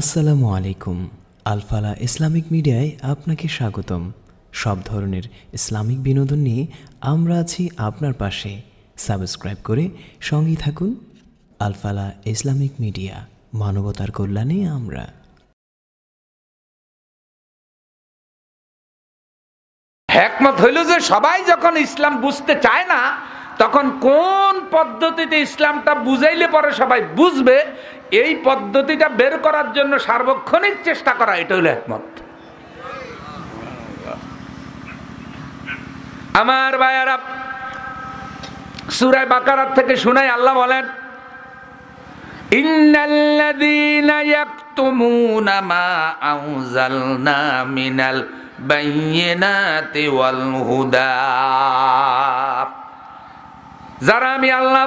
আসসালামু আলাইকুম। Al Falah Islamic মিডিয়ায় আপনাকে স্বাগতম। সব ধরনের ইসলামিক বিনোদন নিয়ে আমরা আছি আপনার পাশে। সাবস্ক্রাইব করে সঙ্গী থাকুন। আলফালা ইসলামিক মিডিয়া, মানবতার কল্যাণে আমরা। হিকমত হইল যে সবাই যখন ইসলাম বুঝতে চায় না, তখন কোন পদ্ধতিতে ইসলামটা বুঝাইলে পরে সবাই বুঝবে, এই পদ্ধতিটা বের করার জন্য সার্বক্ষণিক চেষ্টা করা, এটা হলো হিকমত। আমার ভাইয়ারা, সূরা বাকারা থেকে শুনাই, আল্লাহ বলেন, ইন্নাল্লাযীনা ইয়াকতুমুনা মা আনজালনা মিনাল বায়্যিনাতি ওয়াল হুদা, যারা আমি আল্লাহ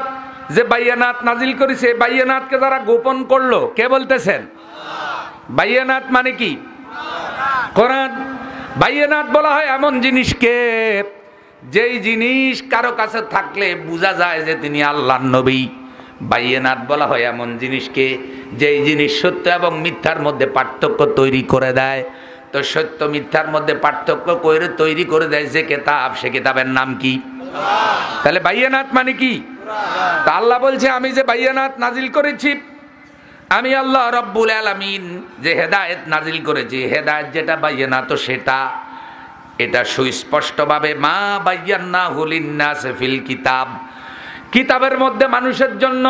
যে বায়্যিনাত নাজিল করেছে, বায়্যিনাতকে যারা গোপন করলো, কে বলতেছেন? বায়্যিনাত মানে কি? কোরআন। বায়্যিনাত বলা হয় এমন জিনিসকে যেই জিনিস কারো কাছে থাকলে বোঝা যায় যে তিনি আল্লাহর নবী। বায়্যিনাত বলা হয় এমন জিনিসকে যেই জিনিস সত্য এবং মিথ্যার মধ্যে পার্থক্য তৈরি করে দেয়। তো সত্য মিথ্যার মধ্যে পার্থক্য করে তৈরি করে দেয় যে কিতাব, সে কিতাবের নাম কি? তাহলে বায়্যিনাত মানে কি? তা আল্লাহ বলছে, আমি যে বায়্যিনাত নাজিল করেছি, আমি আল্লাহ রব্বুল আলামিন যে হেদায়েত নাজিল করেছি, হেদায়েত যেটা বায়্যিনাত সেটা, এটা সুস্পষ্টভাবে মা বায়্যান্নাহু লিন্নাসি ফিল কিতাব, কিতাবের মধ্যে মানুষের জন্য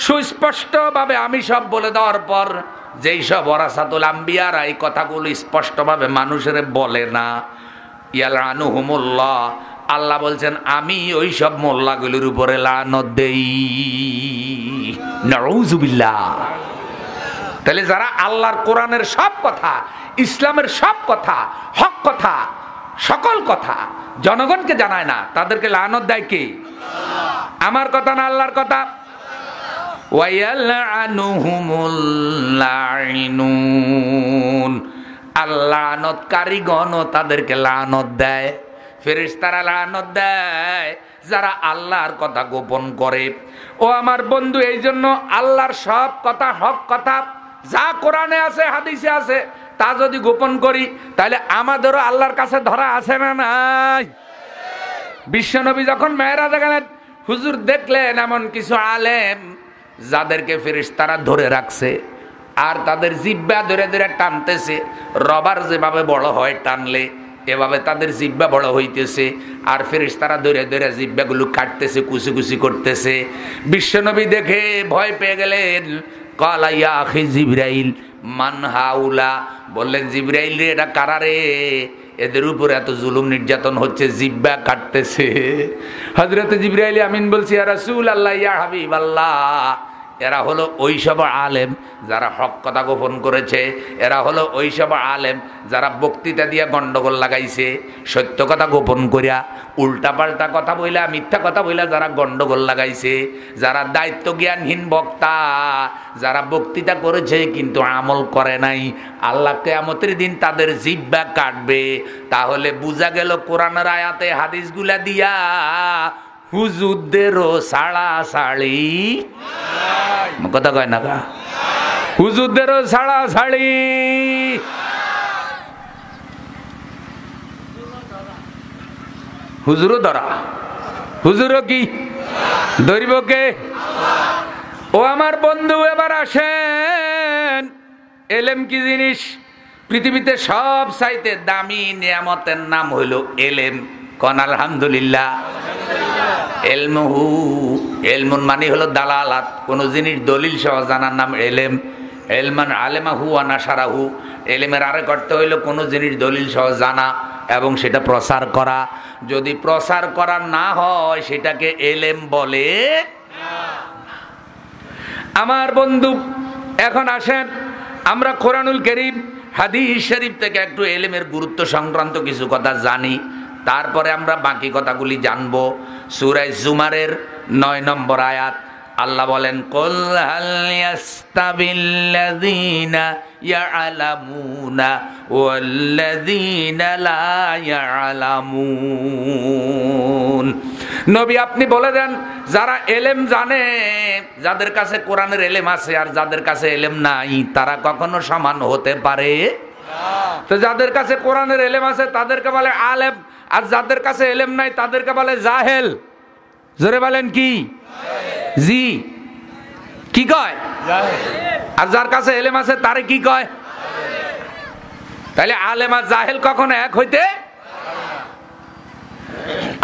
সুস্পষ্টভাবে আমি সব বলে দেওয়ার পর যেই সব ওয়ারাসাতুল আম্বিয়ারা এই কথাগুলো স্পষ্টভাবে মানুষের বলে না, ইয়ালআনুহুমুল্লাহ, আল্লাহ বলছেন আমি ওই সব মোল্লাগুলির উপরে লানত দেই। নাউযুবিল্লাহ। তাহলে যারা আল্লাহর কোরআনের সব কথা, ইসলামের সব কথা, হক কথা, সকল কথা জনগণকে জানায় না, তাদেরকে লানত দেয় কে? আমার কথা না আল্লাহর কথা? ওয়ায়ালআনুহুমুল লাইনুন, লানতকারীগণও তাদেরকে লানত দেয়। ফেরেশতারা লানত দেয় যারা আল্লাহর কথা গোপন করে। ও আমার বন্ধু, এই জন্য আল্লাহর সব কথা, হক কথা যা কোরআনে আছে, হাদিসে আছে, তা যদি গোপন করি তাহলে আমাদেরও আল্লাহর কাছে ধরা আছে না নাই? বিশ্বনবী যখন মেরাজে গেলেন, হুজুর দেখলেন এমন কিছু আলেম যাদেরকে ফেরেশতারা ধরে রাখছে, আর তাদের জিহ্বা ধরে ধরে টানতেছে। রবার যেভাবে বড় হয় টানলে, এভাবে তাদের জিহ্বা বড় হইতেছে, আর ফেরেশতারা ধরে ধরে জিহ্বাগুলো কাটতেছে, কুচি কুচি করতেছে। বিশ্বনবী দেখে ভয় পেয়ে গেলেন। ক্বালা ইয়া আখি জিবরাইল মান হাউলা, বললেন জিবরাইল রে, এটা কারা রে? এদের উপর এত জুলুম নির্যাতন হচ্ছে, জিহ্বা কাটতেছে। হযরত জিবরাইল আমিন বলছে, ইয়া রাসূলুল্লাহ, ইয়া হাবিবাল্লাহ, এরা হলো ওই সব আলেম যারা হক কথা গোপন করেছে। এরা হলো ওই সব আলেম যারা বক্তৃতা দিয়ে গন্ডগোল লাগাইছে, সত্য কথা গোপন করিয়া উল্টাপাল্টা কথা বইলা, মিথ্যা কথা বইলা যারা গন্ডগোল লাগাইছে, যারা দায়িত্ব জ্ঞানহীন বক্তা, যারা বক্তৃতা করেছে কিন্তু আমল করে নাই, আল্লাহ কিয়ামতের দিন তাদের জিহ্বা কাটবে। তাহলে বুঝা গেল কোরআনের আয়াতে হাদিসগুলা দিয়া হুজুরদেরও ছাড়াছাড়ি, কথা কয় না গা, হুজুরদেরও ছাড়াছাড়ি। হুজুরও ধরা, হুজুরও কি ধরিব কে? ও আমার বন্ধু, এবার আসেন, এলেম কি জিনিস? পৃথিবীতে সব চাইতে দামি নিয়ামতের নাম হইল এলেম। কোন আলহামদুলিল্লাহ। এলমুহু, এলমুন মানে হলো দালালাত, কোন জিনিস দলিল সহ জানার নাম এলেম। এলমান আলেমাহু ওয়া নাশারাহু, এলেমের আরেক অর্থ হইল কোন জিনিস দলিল সহ জানা এবং সেটা প্রচার করা। যদি প্রচার করা না হয় সেটাকে এলেম বলে। আমার বন্ধু, এখন আসেন আমরা কোরআনুল কারীম, হাদিস শরীফ থেকে একটু এলেমের গুরুত্ব সংক্রান্ত কিছু কথা জানি, তারপরে আমরা বাকি কথাগুলি জানবো। সূরা জুমারের 9 নম্বর আয়াত, আল্লাহ বলেন, কুল হাল ইয়াস্তাবিল্লাযীনা ইয়ালামুনা ওয়াল্লাযীনা লা ইয়ালামুন, নবী আপনি বলে দেন যারা এলেম জানে, যাদের কাছে কোরআনের এলেম আছে আর যাদের কাছে এলেম নাই, তারা কখনো সমান হতে পারে তো যাদের কাছে কোরআনের এলেম আছে তাদেরকে বলে আলেম, আর যাদের কাছে এলেম নাই তাদেরকে বলে জাহেল। জোরে বলেন কি? জি, কি কয়? আর যার কাছে এলেম আছে তারে কি কয়? তাহলে আলেম আর জাহেল কখনো এক হইতে?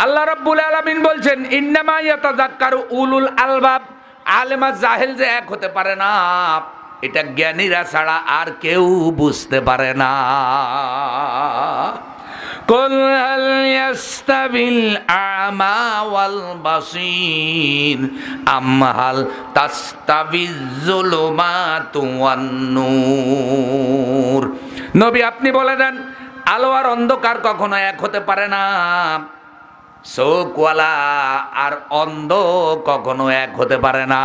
আল্লাহ রাব্বুল আলামিন বলছেন ইন্নামা ইয়াতাযাক্কারু উলুল আলবাব। আলেম আর জাহেল যে এক হতে পারে না, এটা জ্ঞানীরা ছাড়া আর কেউ বুঝতে পারে না। কুল হাল ইয়াস্তাবিল আমা ওয়াল বাসীর আম হাল তাস্তাবিজ যুলুমাতু ওয়ান নূর। নবী আপনি বলে দেন আলো আর অন্ধকার কখনো এক হতে পারে না, চোখওয়ালা আর অন্ধ কখনো এক হতে পারে না।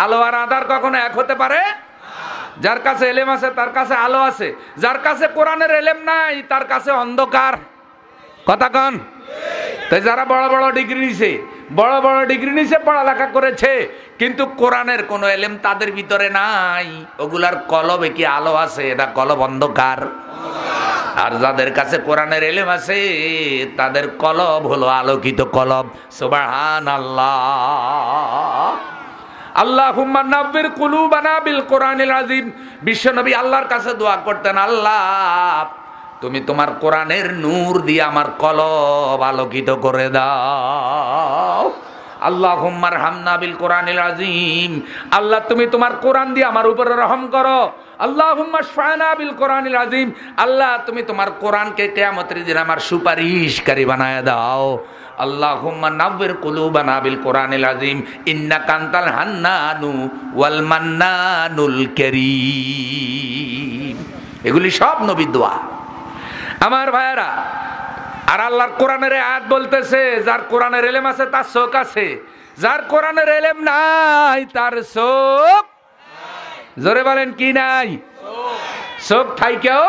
আলো আর আঁধার কখনো এক হতে পারে? যার কাছে এলেম আছে তার কাছে আলো আছে, যার কাছে কোরআনের এলেম নাই তার কাছে অন্ধকার। কথা কন? তাই যারা বড় বড় ডিগ্রি নিছে, বড় বড় ডিগ্রি নিছে, পড়ালেখা করেছে, কিন্তু কোরআনের কোনো এলেম তাদের ভিতরে নাই, ওগুলার কলবে কি আলো আছে? এটা কলব অন্ধকার। আর যাদের কাছে কোরআনের এলেম আছে তাদের কলব হলো আলোকিত কলব। সুবহানাল্লাহ। আল্লাহুম্মা নাব্বির কুলুবানা বিল কোরআনিল আযীম। বিশ্বনবী আল্লাহর কাছে দোয়া করতেন, আল্লাহ তুমি তোমার কোরআনের নূর দিয়ে আমার কলব আলোকিত করে দাও। আল্লাহুম্মা রহমনা বিল কোরআনিল আযীম। আল্লাহ তুমি তোমার কোরআন দিয়ে আমার উপরে রহম করো। আল্লাহুম্মা শফানা বিল কোরআনিল আযীম। আল্লাহ তুমি তোমার কোরআনকে কিয়ামতের দিন আমার সুপারিশকারী বানায় দাও। আল্লাহুম্মা নাব্বির কুলুবানা বিল কোরআনিল আযীম ইন্নাকা আনতাল হান্নানু ওয়াল মান্নানুল কারীম। এগুলি সব নবীর দোয়া আমার ভাইয়েরা। আর আল্লাহর কোরআনের আয়াত বলতেছে যার কোরআনের এলেম আছে তার চোখ আছে, যার কোরআনের এলেম নাই তার চোখ। জোরে বলেন কি নাই? চোখ থাইকেও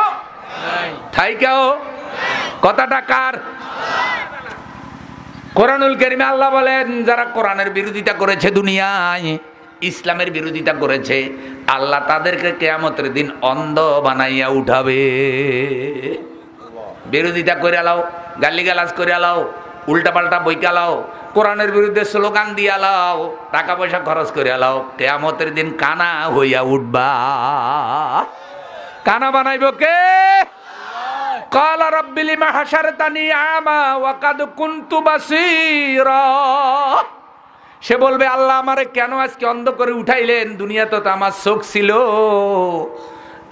থাইকেও। কথাটা কার? কোরআনুল কারীমে আল্লাহ বলেন যারা কোরআনের বিরোধিতা করেছে, দুনিয়ায় ইসলামের বিরোধিতা করেছে, আল্লাহ তাদেরকে কিয়ামতের দিন অন্ধ বানাইয়া উঠাবে। বিরোধিতা করে আলাও, গালিগালাজ করে আলাও, উল্টাপাল্টা বইকা লাও, কোরআনের বিরুদ্ধে স্লোগান দিয়া লাও, টাকা পয়সা খরচ করে আলাও, কিয়ামতের দিন কানা হইয়া উঠবা। কানা বানাইব কে? ক্বালা রাব্বি লিমা হাশারতানি আমা ওয়া কাদ কুনতু বাসীরা। সে বলবে আল্লাহ আমারে কেন আজকে অন্ধ করে উঠাইলেন? দুনিয়াতে তো আমার চোখ ছিল,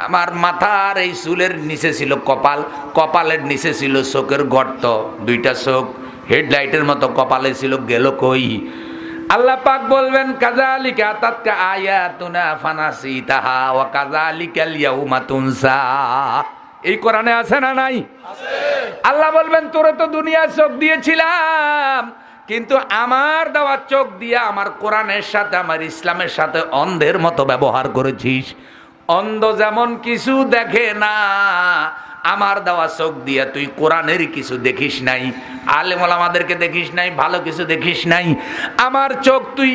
আমার মাথার এই চুলের নিচে ছিল কপাল, কপালের নিচে ছিল চোখের গর্ত, দুইটা চোখ হেডলাইটের মতো কপালে ছিল, গেল কই? আল্লাহ পাক বলবেন কাযালিকা আতাতকা আয়াতুনা ফানাসিতাহা ওয়া কাযালিকাল ইয়াউমা তুনসা। এই কোরআনে আছে না নাই? আছে। আল্লাহ বলবেন তোরে তো দুনিয়ার চোখ দিয়েছিলাম, কিন্তু আমার দেওয়া চোখ দিয়ে আমার কোরআনের সাথে আমার ইসলামের সাথে অন্ধের মতো ব্যবহার করেছিস। অন্ধ যেমন কিছু দেখে না, আমার দেওয়া চোখ দিয়ে তুই কোরআনের কিছু দেখিস নাই, আলেম ওলামাদেরকে দেখিস নাই, ভালো কিছু দেখিস নাই। আমার চোখ তুই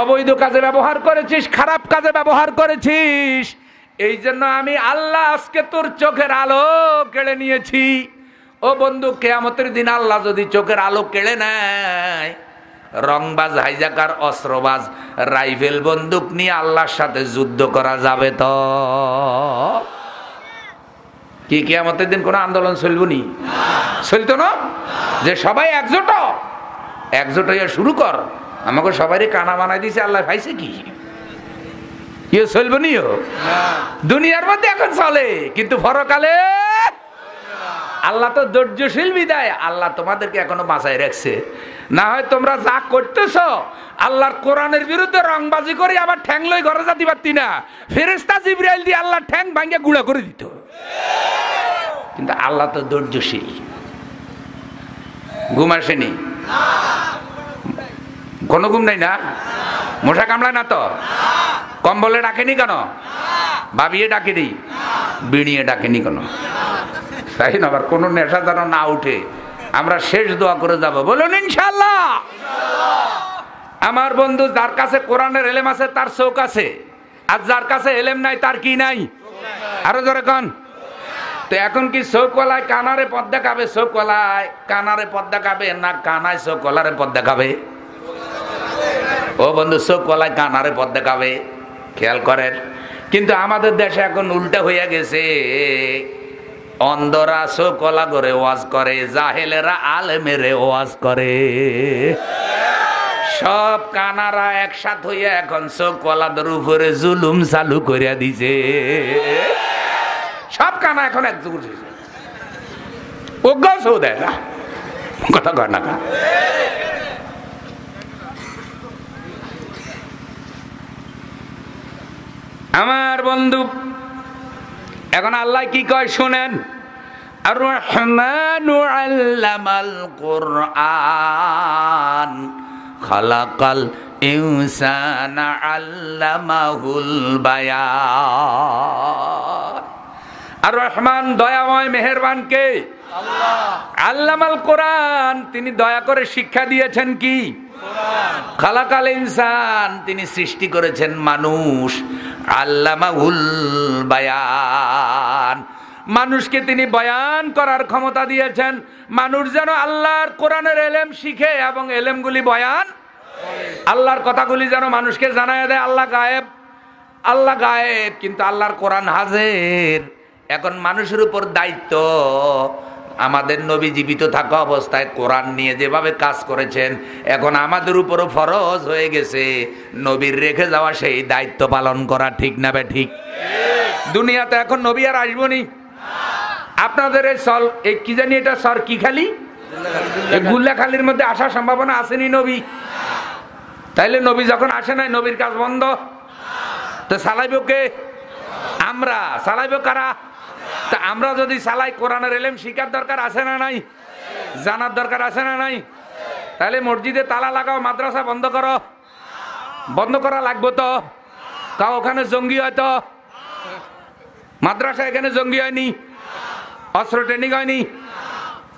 অবৈধ কাজে ব্যবহার করেছিস, খারাপ কাজে ব্যবহার করেছিস। এই জন্য আমি আল্লাহ আজকে তোর চোখের আলো কেড়ে নিয়েছি। ও বন্ধু, কিয়ামতের দিন আল্লাহ যদি চোখের আলো কেড়ে নেয়, রংবাজ, হাইজাকার, অস্ত্রবাজ, রাইফেল, বন্দুক নিয়ে আল্লাহর সাথে যুদ্ধ করা যাবে তো? কি কিয়ামতের দিন কোন আন্দোলন চলব নি? চলতো না? যে সবাই একজোট হইয়া শুরু কর, আমাকে সবাই কানা বানাই দিছে, আল্লাহ পাইছে কি? কেউ চলব নিও? দুনিয়ার মধ্যে এখন চলে, কিন্তু পরকালে আল্লাহ তো ধৈর্যশীল বিদায় আল্লাহ তোমাদেরকে এখনো বাঁচাই রাখছে। না হয় তোমরা যা করতেছ আল্লাহর কোরআনের বিরুদ্ধে রংবাজি করে আবার ঠ্যাং লই ঘরে যেতে পারতি না, ফেরেশতা জিবরাইল দিয়ে আল্লাহ ঠ্যাং ভাঙ্গে গুঁড়া করে দিত। কিন্তু আল্লাহ তো ধৈর্যশীল। ঘুম আসেনি? কোনো ঘুম নাই না? মশা কামড়ায় না তো? কম্বলে ডাকেনি কেন? ভাবিয়ে ডাকেনি? বিড়িয়ে ডাকেনি কেন? তাই না? আবার কোনো নেশা যেন না উঠে, আমরা শেষ দোয়া করে যাব, বলুন ইনশাআল্লাহ। আমার বন্ধু, যার কাছে কোরআনের এলেম আছে তার চোখ আছে, আর যার কাছে এলেম নাই তার কি নাই? আরো জোরে কোন। তো এখন কি চোখওয়ালায় কানারে পথ দেখাবে? চোখওয়ালায় কানারে পথ দেখাবে না কানায় চোখওয়ালারে পথ দেখাবে? ও বন্ধু, চোখওয়ালায় কানারে পথ দেখাবে, খেয়াল করেন। কিন্তু আমাদের দেশে এখন উল্টা হইয়া গেছে, অন্ধরা চোখওয়ালা করে ওয়াজ করে, জাহেলেরা আলেমেরে ওয়াজ করে। সব কানারা একসাথ হইয়া এখন চোখওয়ালাদের উপরে জুলুম চালু করিয়া দিছে। সব কানা এখন একজুট হয়েছে, ওগাও সৌ দেয় না, কথা কয় না। আমার বন্ধু, এখন আল্লাহ কি কয় শুনেন। আর রহমানু আল্লামাল কুরআন খালাকাল ইনসানা আল্লামাহুল বায়ান। আর রহমান দয়াময় মেহেরবান কে? আল্লাহ। আল্লামাল কোরআন, তিনি দয়া করে শিক্ষা দিয়েছেন কি? কোরআন। খালাকাল ইনসান, তিনি সৃষ্টি করেছেন মানুষ। আল্লামাহুল বায়ান, মানুষকে তিনি বয়ান করার ক্ষমতা দিয়েছেন। মানুষ যেন আল্লাহর কোরআনের এলেম শিখে এবং এলেমগুলি বয়ান, আল্লাহর কথাগুলি যেন মানুষকে জানায় দেয়। আল্লাহ গায়েব, আল্লাহ গায়েব, কিন্তু আল্লাহর কোরআন হাজির। এখন মানুষের উপর দায়িত্ব, আমাদের নবী জীবিত থাকা অবস্থায় কোরআন নিয়ে যেভাবে কাজ করেছেন, এখন আমাদের উপরও ফরজ হয়ে গেছে নবীর রেখে যাওয়া সেই দায়িত্ব পালন করা। ঠিক না বে ঠিক? দুনিয়াতে এখন নবী আর আসবনি। আপনাদের এই সল, এই কি জানি এটা সর কি খালি, গুল্লাখালির মধ্যে আসার সম্ভাবনা আসেনি নবী। তাইলে নবী যখন আসে নাই, নবীর কাজ বন্ধ। তো চালাইব কে? আমরা। চালাইব কারা? তা আমরা যদি চালাই, কোরআনের এলেম শিকার দরকার আছে না নাই? জানার দরকার আছে না নাই? তাহলে মসজিদে তালা লাগাও, মাদ্রাসা বন্ধ করো। বন্ধ করা লাগবো তো। কাউ ওখানে জঙ্গি হয়তো, মাদ্রাসা এখানে জঙ্গি হয়নি, অস্ত্র ট্রেনিং হয়নি।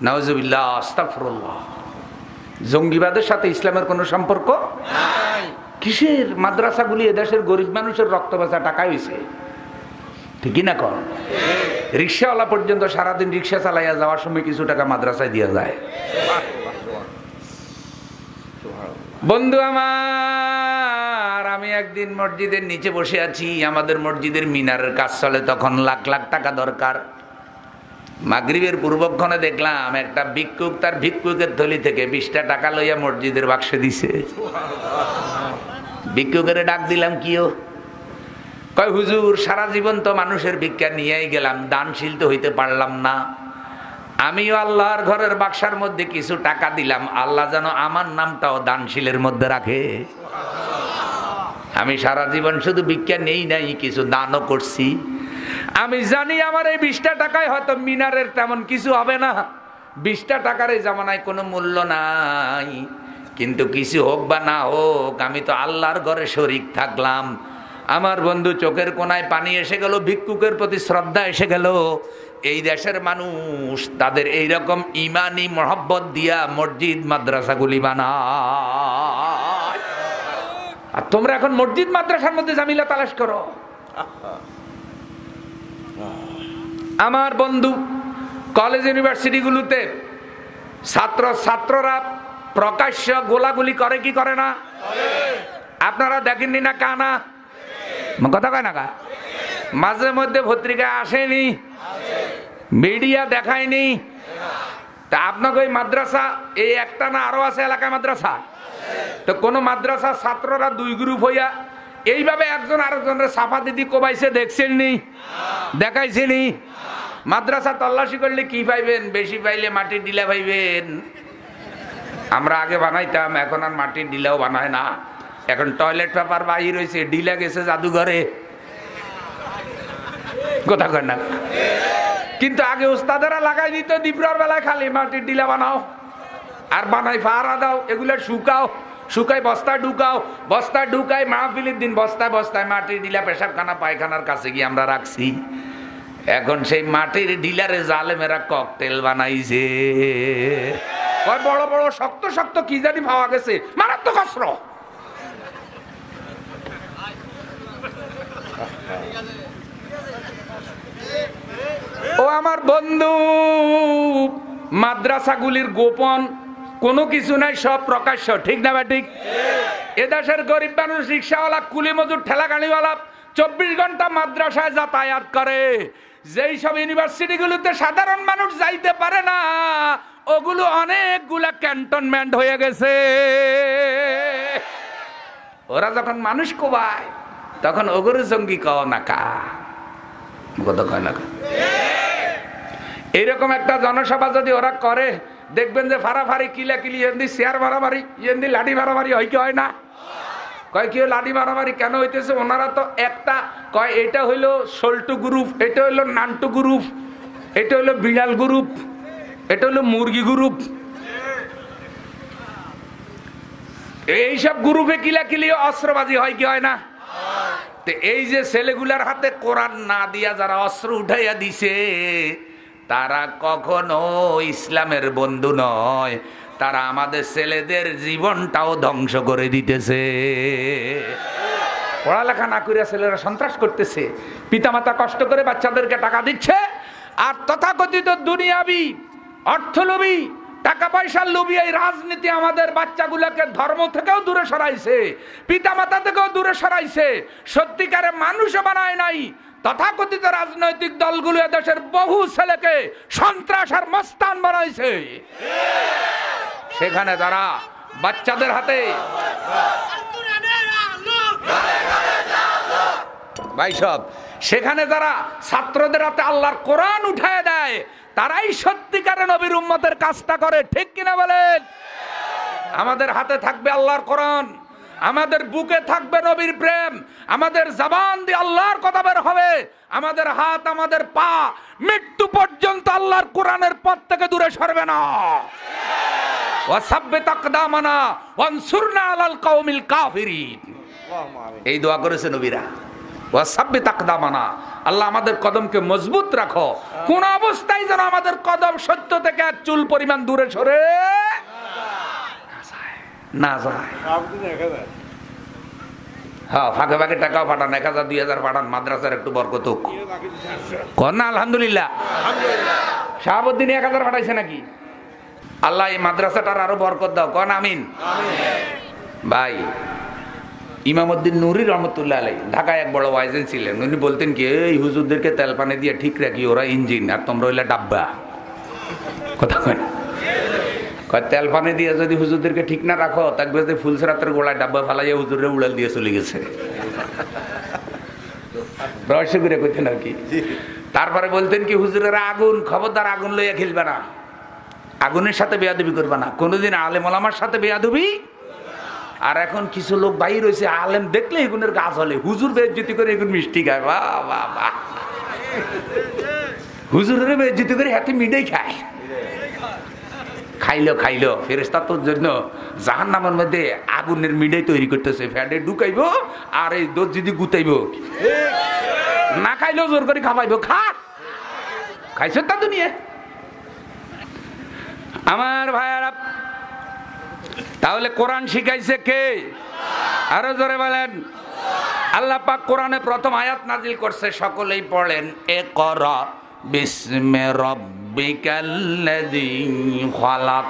নাউজুবিল্লাহ, আস্তাগফিরুল্লাহ। জঙ্গিবাদের সাথে ইসলামের কোনো সম্পর্ক নাই। কিসের? মাদ্রাসাগুলি এদেশের গরিব মানুষের রক্ত বেচা টাকায় হয়েছে, ঠিকই না কর? রিক্সাওয়ালা পর্যন্ত সারাদিন রিক্সা চালাইয়া যাওয়ার সময় কিছু টাকা মাদ্রাসায় দিয়ে যায়। বন্ধু আমার, আমি একদিন মসজিদের নিচে বসে আছি, আমাদের মসজিদের মিনারের কাজ চলে, তখন লাখ লাখ টাকা দরকার। মাগরিবের পূর্বক্ষণে দেখলাম একটা ভিক্ষুক তার ভিক্ষুকের থলি থেকে 20টা টাকা লইয়া মসজিদের বাক্সে দিছে। ভিক্ষুকের ডাক দিলাম, কিও? কয় হুজুর, সারা জীবন তো মানুষের ভিক্ষা নিয়েই গেলাম, দানশীল তো হইতে পারলাম না। আমিও আল্লাহর ঘরের বাক্সার মধ্যে কিছু টাকা দিলাম, আল্লাহ যেন আমার নামটাও দানশীলের মধ্যে রাখে। আমি সারা জীবন শুধু ভিক্ষা নেই নাই, কিছু দানও করছি। আমি জানি আমার এই 20টা টাকায় হয়তো মিনারের তেমন কিছু হবে না, 20টা টাকার এই জামানায় কোনো মূল্য নাই। কিন্তু কিছু হোক বা না হোক, আমি তো আল্লাহর ঘরে শরীক থাকলাম। আমার বন্ধু, চোখের কোনায় পানি এসে গেল, ভিক্ষুকের প্রতি শ্রদ্ধা এসে গেল। এই দেশের মানুষ তাদের এইরকম ইমানি মহব্বত দিয়া মসজিদ মাদ্রাসাগুলি বানায়। আর তোমরা এখন মসজিদ মাদ্রাসার মধ্যে জামিলা তালাশ করো। আমার বন্ধু, কলেজ ইউনিভার্সিটিগুলোতে ছাত্ররা প্রকাশ্য গোলাগুলি করে কি করে না? আপনারা দেখেননি না? কানা কথা কয় না কা? মাঝে মধ্যে পত্রিকায় আসেনি, মিডিয়া দেখায়নি। তা আপনাকে ওই মাদ্রাসা, এই একটা না আরো আছে এলাকায় মাদ্রাসা, তো কোন মাদ্রাসা ছাত্ররা 2 গ্রুপ হইয়া এইভাবে একজন আরেকজনের সাফা দিদি কোবাইছে দেখছেন নি? দেখাইছেনি? মাদ্রাসা তল্লাশি করলে কি পাইবেন? বেশি পাইলে মাটির ডিলা পাইবেন। আমরা আগে বানাইতাম, এখন আর মাটির ডিলাও বানায় না। এখন টয়লেট পেপার বাহির হয়েছে, ডিলা গেছে জাদুঘরে। কথা কয় না? কিন্তু আগে উস্তাদেরা লাগাই দিত, দীপ্রার বেলায় খালি মাটির ডিলা বানাও আর বানাই ফাড়া দাও, এগুলো শুকাও, শুকাই বস্তায় ঢুকাও, বস্তায় ঢুকাই মাহফিলের দিন বস্তায় বস্তায় মাটির ডিলা পেশাবখানা পায়খানার কাছে গিয়ে আমরা রাখছি। এখন সেই মাটির ডিলারে জালেমেরা ককটেল বানাইছে। বড় বড় শক্ত শক্ত কি জানি পাওয়া গেছে, মারাত্মক অস্ত্র। ও আমার বন্ধু, মাদ্রাসাগুলির গোপন কোনো কিছু নাই, সব প্রকাশ্য, ঠিক না ঠিক? এদেশের গরিব মানুষ, রিক্সাওয়ালা, কুলি মজুর, ঠেলা গাড়িওয়ালা 24 ঘন্টা মাদ্রাসায় যাতায়াত করে। যেই সব ইউনিভার্সিটিগুলোতে সাধারণ মানুষ যাইতে পারে না, ওগুলো অনেকগুলা ক্যান্টনমেন্ট হয়ে গেছে। ওরা যখন মানুষ কোবায় তখন ওগুলো জঙ্গি কও না কা কথা কয় না। এইরকম একটা জনসভা যদি ওরা করে, দেখবেন যে ফাড়াফাড়ি কিলাকিলি, এমনি শেয়ার মারামারি, এমনি লাঠি মারামারি হয় কি হয় না? কয় কি লাঠি মারামারি কেন হইতেছে? ওনারা তো একটা কয়, এটা হইলো সল্টু গ্রুপ, এটা হইলো নান্টু গ্রুপ, এটা হইলো বিড়াল গ্রুপ, এটা হইলো মুরগি গ্রুপ। এইসব গ্রুপে কিলাকিলি অস্ত্রবাজি হয় কি হয় না? এই যে ছেলেগুলার হাতে কোরআন না দিয়া যারা অস্ত্র উঠাইয়া দিছে, তারা কখনো ইসলামের বন্ধু নয়, তারা আমাদের ছেলেদের জীবনটাও ধ্বংস করে দিতেছে। পড়ালেখা না করিয়া ছেলেরা সন্ত্রাস করতেছে, পিতামাতা কষ্ট করে বাচ্চাদেরকে টাকা দিচ্ছে, আর তথাকথিত দুনিয়াবি অর্থলোভী টাকা পয়সার লোভী এই রাজনীতি আমাদের বাচ্চাগুলোকে ধর্ম থেকেও দূরে সরাইছে, পিতামাতা থেকেও দূরে সরাইছে, সত্যিকারে মানুষও বানায় নাই। তথাকথিত রাজনৈতিক দলগুলো দেশের বহু ছেলেকে সন্ত্রাস আর মস্তান বানাইছে। সেখানে তারা বাচ্চাদের হাতে ভাই সব, সেখানে যারা ছাত্রদের হাতে আল্লাহর কোরআন উঠায় দেয়, তারাই সত্যিকারে নবীর উম্মতের কাজটা করে, ঠিক কিনা বলেন? আমাদের হাতে থাকবে আল্লাহর কোরআন, আমাদের বুকে থাকবে নবীর প্রেম, আমাদের জবান দিয়ে আল্লাহর কথা বের হবে, আমাদের হাত আমাদের পা মৃত্যু পর্যন্ত আল্লাহর কোরআনের পথ থেকে দূরে সরবে না। ওয়াসাব্বিত আকদামানা ওয়ানসুরনা আলাল কওমিল কাফিরিন, এই দোয়া করেছে নবীরা। ওয়াসাব্বিত আকদামানা, আল্লাহ আমাদের কদমকে মজবুত রাখো, কোন অবস্থায় যেন আমাদের কদম সত্য থেকে এক চুল পরিমাণ দূরে সরে না যায়। হ্যাঁ, ফাঁকে ফাঁকে টাকাও পাঠান, 1000 2000 পাঠান, মাদ্রাসার একটু বরকত হোক। কর না আলহামদুলিল্লাহ। শাহাবুদ্দিন 1000 পাঠাইছে নাকি? আল্লাহ এই মাদ্রাসাটার আরো বরকত দাও, কন আমিন। ভাই ইমামউদ্দিন নুরি রহমতুল্লাহ আলাইহি ঢাকায় এক বড় ওয়াইজেন ছিলেন। উনি বলতেন কি, এই হুজুরদেরকে তেল পানি দিয়ে ঠিক রাখি, ওরা ইঞ্জিন আর তোমরা হইলে ডাব্বা। কথা কয় তেল পানি দিয়ে যদি হুজুরদেরকে ঠিক না রাখো, থাকবে যে ফুলসরাতের গোড়ায় ডাব্বা ফালাইয়া হুজুরে উড়াল দিয়ে চলে গেছে। রহস্য করে কইতেন আর কি। তারপরে বলতেন কি, হুজুরেরা আগুন, খবরদার আগুন লইয়া খেলবে না, আগুনের সাথে বেয়াদবি করবে না, কোনোদিন আলেম ওলামার সাথে বেয়াদবি। আর এখন কিছু লোক বাইর হয়েছে, আলেম দেখলে এগুনের গাছ হলে, হুজুর বেজ্জতি করে এগুন মিষ্টি খায়। বাহ বাহ বাহ, হুজুরের বেজ্জতি করে হাতে মিঠাই খায়। খাইলো ফেরেশতা তোর জন্য জাহান্নামের মধ্যে আগুনের মিঠাই তৈরি করতেছে, ফ্যাটে ঢুকাইবো আর এই দর্জি গুতাইবো, না খাইলেও জোর করে খাওয়াইবো। খাইছো তা দুনিয়া আমার ভাইয়ারা। তাহলে কোরআন শিখাইছে কে? আরো জোরে বলেন। আল্লাহ পাক কোরআনে প্রথম আয়াত নাজিল করছে, সকলেই পড়েন, ইকরা বিসমি রাব্বিকাল্লাযী খালাক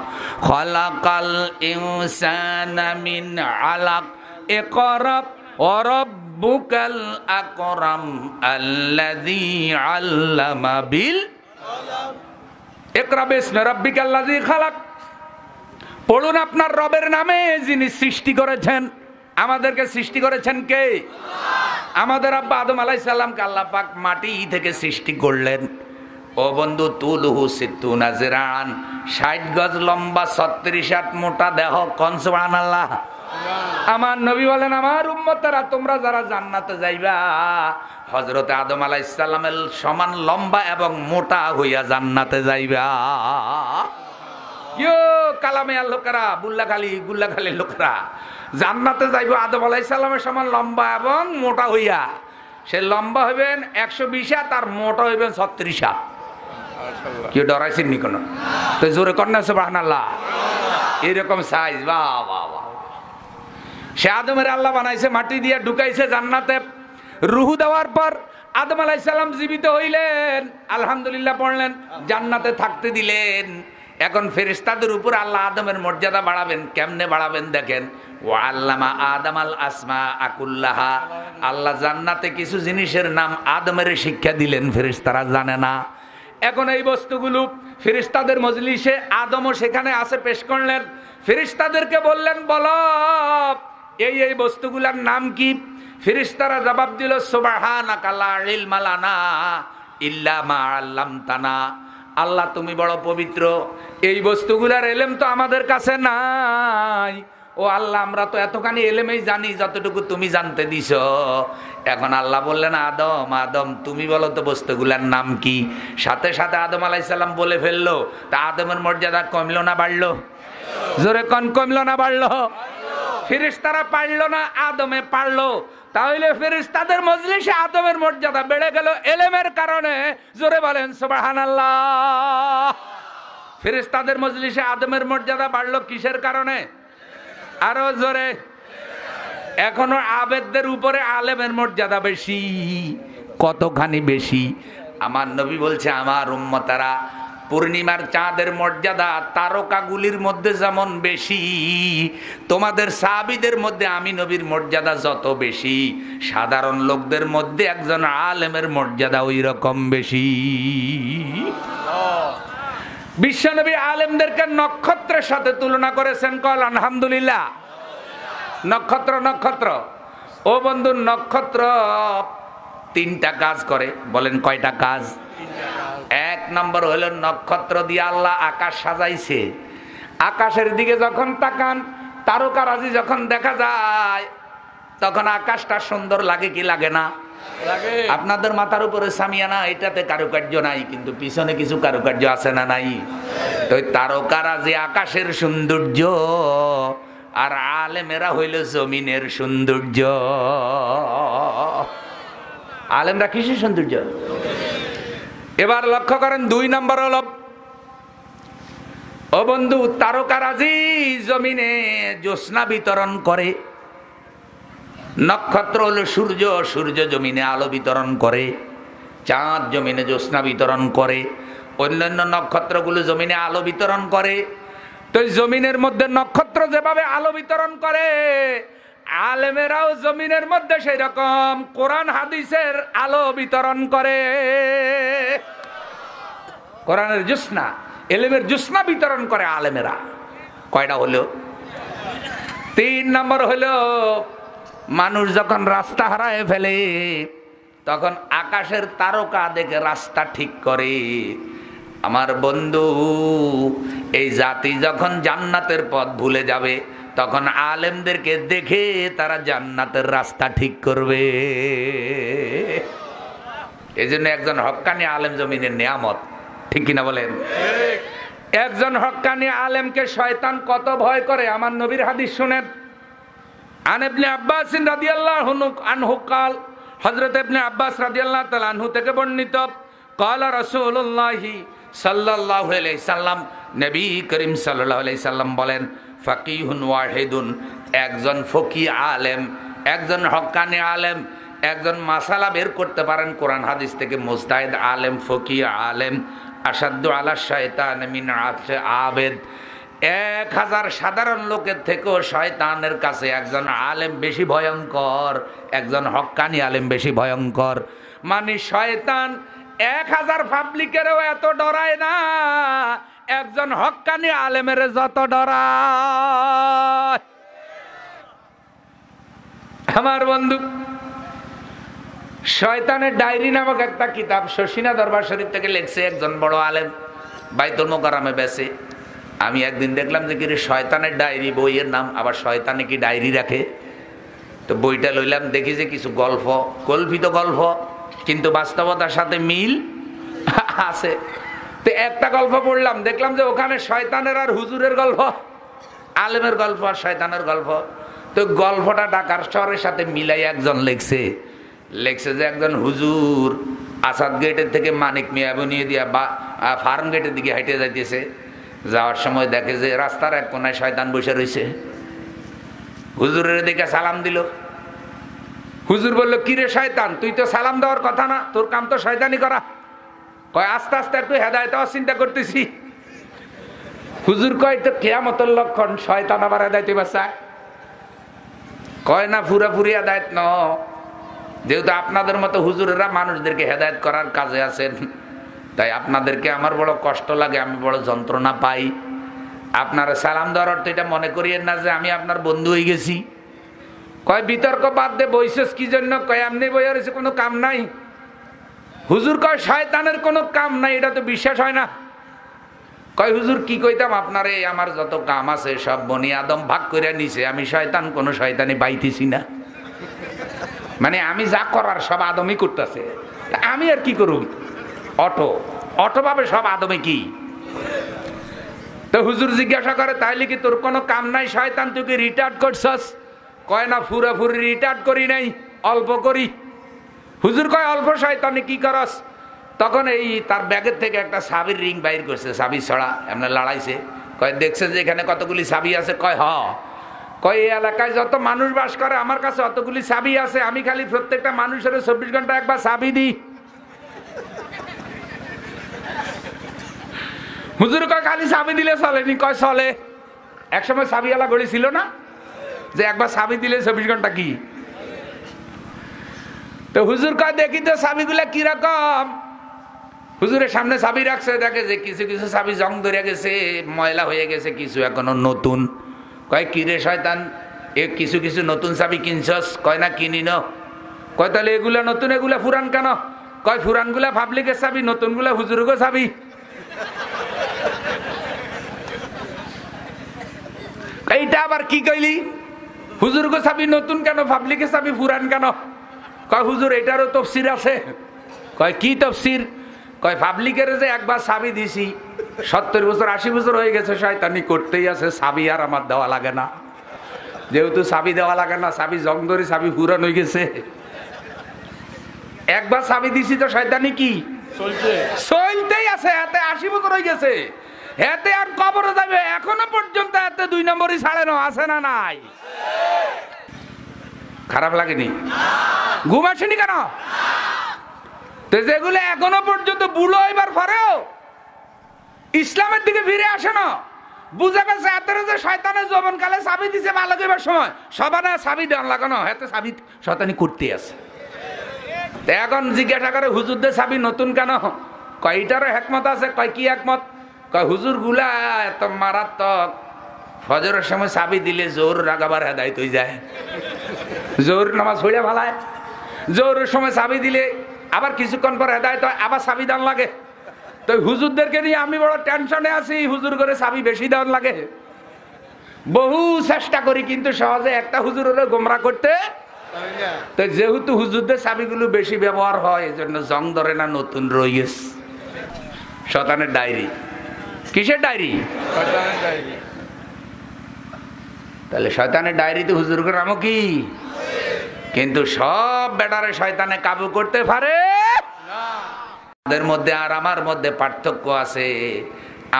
খালাকাল ইনসানা মিন আলাক ইকরা ওয়া রাব্বুকাল আকরাম আল্লাযী আল্লামা বিল কলম। ইকরা বিসমি রাব্বিকাল্লাযী খালাক, পড়ুন আপনার রবের নামে যিনি সৃষ্টি করেছেন। আমাদেরকে সৃষ্টি করেছেন কে? আমাদের আব্বা আদম আলাইহিস সালামকে আল্লাহ পাক মাটি থেকে সৃষ্টি করলেন। ও বন্ধু, তুলহু সিত্তুনা জিরান, 60 গজ লম্বা, 36 হাত মোটা দেহ। কোন সুবহানাল্লাহ। আমার নবী বলেন, আমার উম্মতেরা তোমরা যারা জান্নাতে যাইবা, হযরতে আদম আলাইহিস সালামের সমান লম্বা এবং মোটা হইয়া জান্নাতে যাইবা। কালামিয়ার লোকেরা, গুল্লাখালী লোকেরা জান্নাতে যাইব আদম আলাইহিস সালামের সমান লম্বা এবং মোটা হইয়া। সে লম্বা হইবেন 120 হাত আর মোটা হইবেন 36 হাত। কেউ ডরাইছেন নি কোনো? তো জোরে কন্যা সুবহানাল্লাহ। এরকম সাইজ, বাহ বাহ বাহ। সে আদমের আল্লাহ বানাইছে মাটি দিয়ে, ঢুকাইছে জান্নাতে। রুহু দেওয়ার পর আদম আলাইহিস সালাম জীবিত হইলেন, আলহামদুলিল্লাহ পড়লেন, জান্নাতে থাকতে দিলেন। এখন ফেরেশতাদের উপর আল্লাহ আদমের মর্যাদা বাড়াবেন। কেমনে বাড়াবেন দেখেন, ওয়া আল্লামা আদামাল আসমা আকুল্লাহা। আল্লাহ জান্নাতে কিছু জিনিসের নাম আদমের শিক্ষা দিলেন, ফেরেশতারা জানে না। এখন এই বস্তুগুলো ফেরেশতাদের মজলিসে আদমও সেখানে আসে পেশ করলেন। ফেরেশতাদেরকে বললেন, বলো এই এই বস্তুগুলোর নাম কি? ফেরেশতারা জবাব দিল, সুবহানাকা লা ইলমা লানা ইল্লা মা আল্লামতানা। আল্লাহ তুমি বড় পবিত্র, এই বস্তুগুলার এলেম তো আমাদের কাছে নাই। ও আল্লাহ, আমরা তো এতখানি এলেমেই জানি যতটুকু তুমি জানতে দিছ। এখন আল্লাহ বললেন, আদম আদম তুমি বলো তো বস্তুগুলার নাম কি? সাথে সাথে আদম আলাইহিস সালাম বলে ফেললো। তা আদমের মর্যাদা কমলো না বাড়লো? জোরে কোন, কমলো না বাড়লো? ফেরেশতারা পারলো না, আদমে পারলো। তাহলে ফেরেশতাদের মজলিসে আদমের মর্যাদা বেড়ে গেল এলেমের কারণে। জোরে বলেন সুবহানাল্লাহ। ফেরেশতাদের মজলিসে আদমের মর্যাদা বাড়লো কিসের কারণে? আরো জোরে। এখনো আবেদদের উপরে আলেমের মর্যাদা বেশি। কতখানি বেশি? আমার নবী বলছে, আমার উম্মতারা পূর্ণিমার চাঁদের মর্যাদা তারকাগুলির মধ্যে যেমন বেশি, তোমাদের সাহাবীদের মধ্যে আমি নবীর মর্যাদা যত বেশি, সাধারণ লোকদের মধ্যে একজন আলেমের মর্যাদা ওই রকম বেশি। বিশ্বনবী আলেমদেরকে নক্ষত্রের সাথে তুলনা করেছেন। কল আলহামদুলিল্লাহ। নক্ষত্র, নক্ষত্র। ও বন্ধু, নক্ষত্র 3টা কাজ করে। বলেন কয়টা কাজ? 1 নম্বর হলো নক্ষত্র দিয়ে আল্লাহ আকাশ সাজাইছে। আকাশের দিকে যখন তাকান, তারকারাজি যখন দেখা যায়, তখন আকাশটা সুন্দর লাগে কি লাগে না? আপনাদের মাথার উপরে সামিয়ানা, এটাতে কারুকার্য নাই, কিন্তু পিছনে কিছু কারুকার্য আছে না নাই? তো তারকারাজি আকাশের সৌন্দর্য, আর আলেমেরা হইল জমিনের সৌন্দর্য। আলেমরা কিসের সৌন্দর্য? এবার লক্ষ্য করেন, 2 নম্বর হল, ও বন্ধু, তারকারাজি জমিনে জ্যোৎস্না বিতরণ করে। নক্ষত্র হলো সূর্য, সূর্য জমিনে আলো বিতরণ করে। চাঁদ জমিনে জ্যোৎস্না বিতরণ করে। অন্যান্য নক্ষত্রগুলো জমিনে আলো বিতরণ করে। তো জমিনের মধ্যে নক্ষত্র যেভাবে আলো বিতরণ করে, আলেমেরাও জমিনের মধ্যে সেই রকম কোরআন হাদিসের আলো বিতরণ করে। কোরআনের জ্যোৎস্না, এলেমের জ্যোৎস্না বিতরণ করে আলেমেরা। কয়টা হলো? 3 নম্বর হলো, মানুষ যখন রাস্তা হারায় ফেলে, তখন আকাশের তারকা দেখে রাস্তা ঠিক করে। আমার বন্ধু, এই জাতি যখন জান্নাতের পথ ভুলে যাবে, তখন আলেমদেরকে দেখে তারা জান্নাতের রাস্তা ঠিক করবে। এই জন্য একজন হক্কানি আলেম জমিনের নিয়ামত। ঠিক কিনা বলেন? একজন হক্কানি আলেমকে শয়তান কত ভয় করে, আমার নবীর হাদিস শুনেন। আন ইবনে আব্বাস রাদিয়াল্লাহু আনহু قال, হযরত ইবনে আব্বাস রাদিয়াল্লাহু তাআলা আনহু থেকে বর্ণিত, قال রাসূলুল্লাহ সাল্লাল্লাহু আলাইহি সাল্লাম, নবী করিম সাল্লাল্লাহু আলাইহি সাল্লাম বলেন, ফাকিহুন ওয়াহিদুন, একজন ফকিহ আলেম, একজন হক্কানি আলেম, একজন মাসালা বের করতে পারেন কোরআন হাদিস থেকে, মুজতাহিদ আলেম, ফকিহ আলেম, আসাদ্দু আলা শায়তান মিন আবেদ। 1000 সাধারণ লোকের থেকেও শয়তানের কাছে একজন আলেম বেশি ভয়ঙ্কর, একজন হক্কানি আলেম বেশি ভয়ঙ্কর। মানে শয়তান 1000 পাবলিকেরও এত ডরায় না, একজন হক্কানি আলেমের যত ডরায়। আমার বন্ধু, শয়তানের ডায়েরি নামক একটা কিতাব শশিনা দরবার শরীফ থেকে লিখছে একজন বড় আলেম, বাইতুল মোকাররমে বেচে। আমি একদিন দেখলাম যে কি শয়তানের ডায়েরি বইয়ের নাম, আবার শয়তানে কি ডায়েরি রাখে। তো বইটা লইলাম, দেখি যে কিছু গল্প, কল্পিত গল্প, কিন্তু বাস্তবতার সাথে মিল আছে। তো একটা গল্প পড়লাম, দেখলাম যে ওখানে শয়তানের আর হুজুরের গল্প, আলেমের গল্প আর শয়তানের গল্প। তো গল্পটা ঢাকার শহরের সাথে মিলাই একজন লিখছে লেখছে যে একজন হুজুর আসাদ গেটের থেকে মানিক মিয়া নিয়ে দিয়া বা ফার্ম গেটের দিকে হাইটে যাইতেছে। যাওয়ার সময় দেখে যে রাস্তার এক কোনায় শয়তান বসে রয়েছে। হুজুরের দিকে সালাম দিল। হুজুর বলল, কিরে শয়তান, তুই তো সালাম দেওয়ার কথা না, তোর কাম তো শয়তানি করা। কয় আস্তে আস্তে একটু হেদায়েত হওয়ার চিন্তা করতেছি। হুজুর কয়, তো কিয়ামতের লক্ষণ, শয়তান আবার হেদায়েতে বাঁচায়। কয় না, পুরাপুরি হেদায়েত ন, যেহেতু আপনাদের মতো হুজুরেরা মানুষদেরকে হেদায়েত করার কাজে আছেন, তাই আপনাদেরকে আমার বড় কষ্ট লাগে, আমি বড় যন্ত্রণা পাই। আপনারা সালাম দেওয়ার অর্থ এটা মনে করিয়েন না যে আমি আপনার বন্ধু হয়ে গেছি। কয় বিতর্ক বাদ দে, বইসেস কি জন্য? কয় এমনি বইয়া রয়েছে, কোনো কাম নাই। হুজুর কয় শয়তানের কোনো কাম নাই, এটা তো বিশ্বাস হয় না। কয় হুজুর কি কইতাম আপনারে, আমার যত কাম আছে সব বনি আদম ভাগ করে নিছে, আমি শয়তান কোনো শয়তানি পাইতেছি না। মানে আমি যা করার সব আদমই করতেছে, আমি আর কি করব? অটো ভাবে সব আদমে কি। তো হুজুর জিজ্ঞাসা করে, তাইলে কি তোর কোনো কাম নাই শয়তান, তুই কি রিটার্ড করছস? কয় না, পুরোপুরি রিটার্ড করি নাই, অল্প করি। হুজুর কয়, অল্প শয়তানি কি করস? তখন এই তার ব্যাগের থেকে একটা চাবির রিং বাইর করছে, চাবি ছড়া এমনি লড়াইছে। কয় দেখছে যে এখানে কতগুলি চাবি আছে? কয় হ। কয় এই এলাকায় যত মানুষ বাস করে আমার কাছে অতগুলি চাবি আছে, আমি খালি প্রত্যেকটা মানুষের 24 ঘন্টা একবার চাবি দিই। হুজুর কয়, খালি চাবি দিলে চলেনি? কয় চলে। একসময় চাবিওয়ালা ঘড়ি ছিল না, যে একবার চাবি দিলে 24 ঘন্টা কি। তো হুজুর কয়, দেখি তো চাবিগুলা কিরকম। হুজুরের সামনে চাবি রাখছে, দেখে যে কিছু কিছু চাবি জং ধরে গেছে, ময়লা হয়ে গেছে, কিছু এখনো নতুন। কয় কিরে শয়তান, এ কিছু কিছু নতুন চাবি কিনছস? কয় না কিনি ন। কয় তাহলে এগুলা নতুন, এগুলা পুরান কেন? কয় পুরান গুলা পাবলিকের চাবি, নতুন গুলা হুজুরগো চাবি। এইটা আবার কি কইলি? হুজুরগো চাবি নতুন কেন, পাবলিকের চাবি পুরান কেন? কয় হুজুর এটারও তফসির আছে। কয় কি তফসির? কয় পাবলিকের যে একবার চাবি দিছি, 70 বছর 80 বছর হয়ে গেছে, শয়তানি করতেই আছে, চাবি আর আমার দেওয়া লাগে না। যেহেতু চাবি দেওয়া লাগে না, চাবি জং ধরে চাবি পুরান হয়ে গেছে, একবার চাবি দিছি তো শয়তানি কি চলতেই আছে। এতে 80 বছর হয়ে গেছে, এতে আর কবরে যাবে, এখনো পর্যন্ত এতে 2 নম্বরই ছাড়ে না, আছে না নাই? খারাপ লাগেনি? ঘুম আসেনি কেন? তো যেগুলো এখনো পর্যন্ত বুড়ো হইবার পরেও ইসলামের দিকে ফিরে আসে না, বুঝা গেছে এত যে শয়তানের যৌবনকালে চাবি দিছে ভালো কইবার সময়, সবানা চাবি দেওয়ান লাগানো, এত চাবি শয়তানি করতে আছে। এখন জিজ্ঞাসা করে হুজুরদের চাবি নতুন কেন? কয়টারও হেকমত আছে। কয় কি একমত? কয় হুজুর গুলা এত মারাত্মক, ফজরের সময় চাবি দিলে জোর রাগাবার হেদায়েত হয়ে যায়, জোর নামাজ পড়ে ভালায়, জোরের সময় চাবি দিলে আবার কিছুক্ষণ পর হেদায়েত হয়, আবার চাবি দান লাগে। তো হুজুরদেরকে নিয়ে আমি বড় টেনশনে আছি, হুজুর করে চাবি বেশি দেওয়ার লাগে। বহু চেষ্টা করি কিন্তু সহজে একটা হুজুরের গোমরা করতে। তো যেহেতু হুজুরদের চাবিগুলো বেশি ব্যবহার হয়, এই জন্য জং ধরে না, নতুন রয়ে গেছে। শয়তানের ডায়েরি। কিসের ডায়েরি? তাহলে শয়তানের ডায়েরিতে হুজুরের নামও কি? কিন্তু সব বেটারে শয়তানে কাবু করতে পারে না। আমাদের মধ্যে আর আমার মধ্যে পার্থক্য আছে।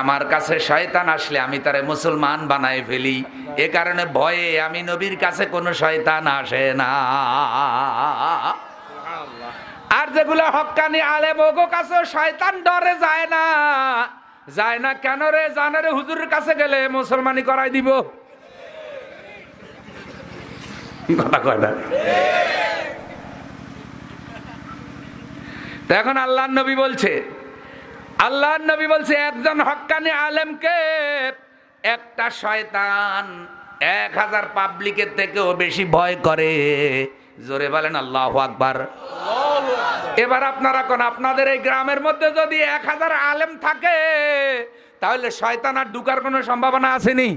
আমার কাছে শয়তান আসলে আমি তারে মুসলমান বানায় ফেলি, এ কারণে ভয়ে আমি নবীর কাছে কোনো শয়তান আসে না। আর যেগুলো হক্কানি আলেম, ওগো কাছে শয়তান ডরে যায় না। যায় না কেন রে? জানে রে হুজুরের কাছে গেলে মুসলমানি করাই দিব। কথা কয় না। এখন আল্লাহর নবী বলছে, আল্লাহর নবী বলছে একজন হক্কানি আলেমকে একটা শয়তান 1000 পাবলিকের থেকেও বেশি ভয় করে। জোরে বলেন আল্লাহু আকবার। এবার আপনারা কোন, আপনাদের এই গ্রামের মধ্যে যদি 1000 আলেম থাকে, তাহলে শয়তান আর ঢুকার কোনো সম্ভাবনা আসেনি?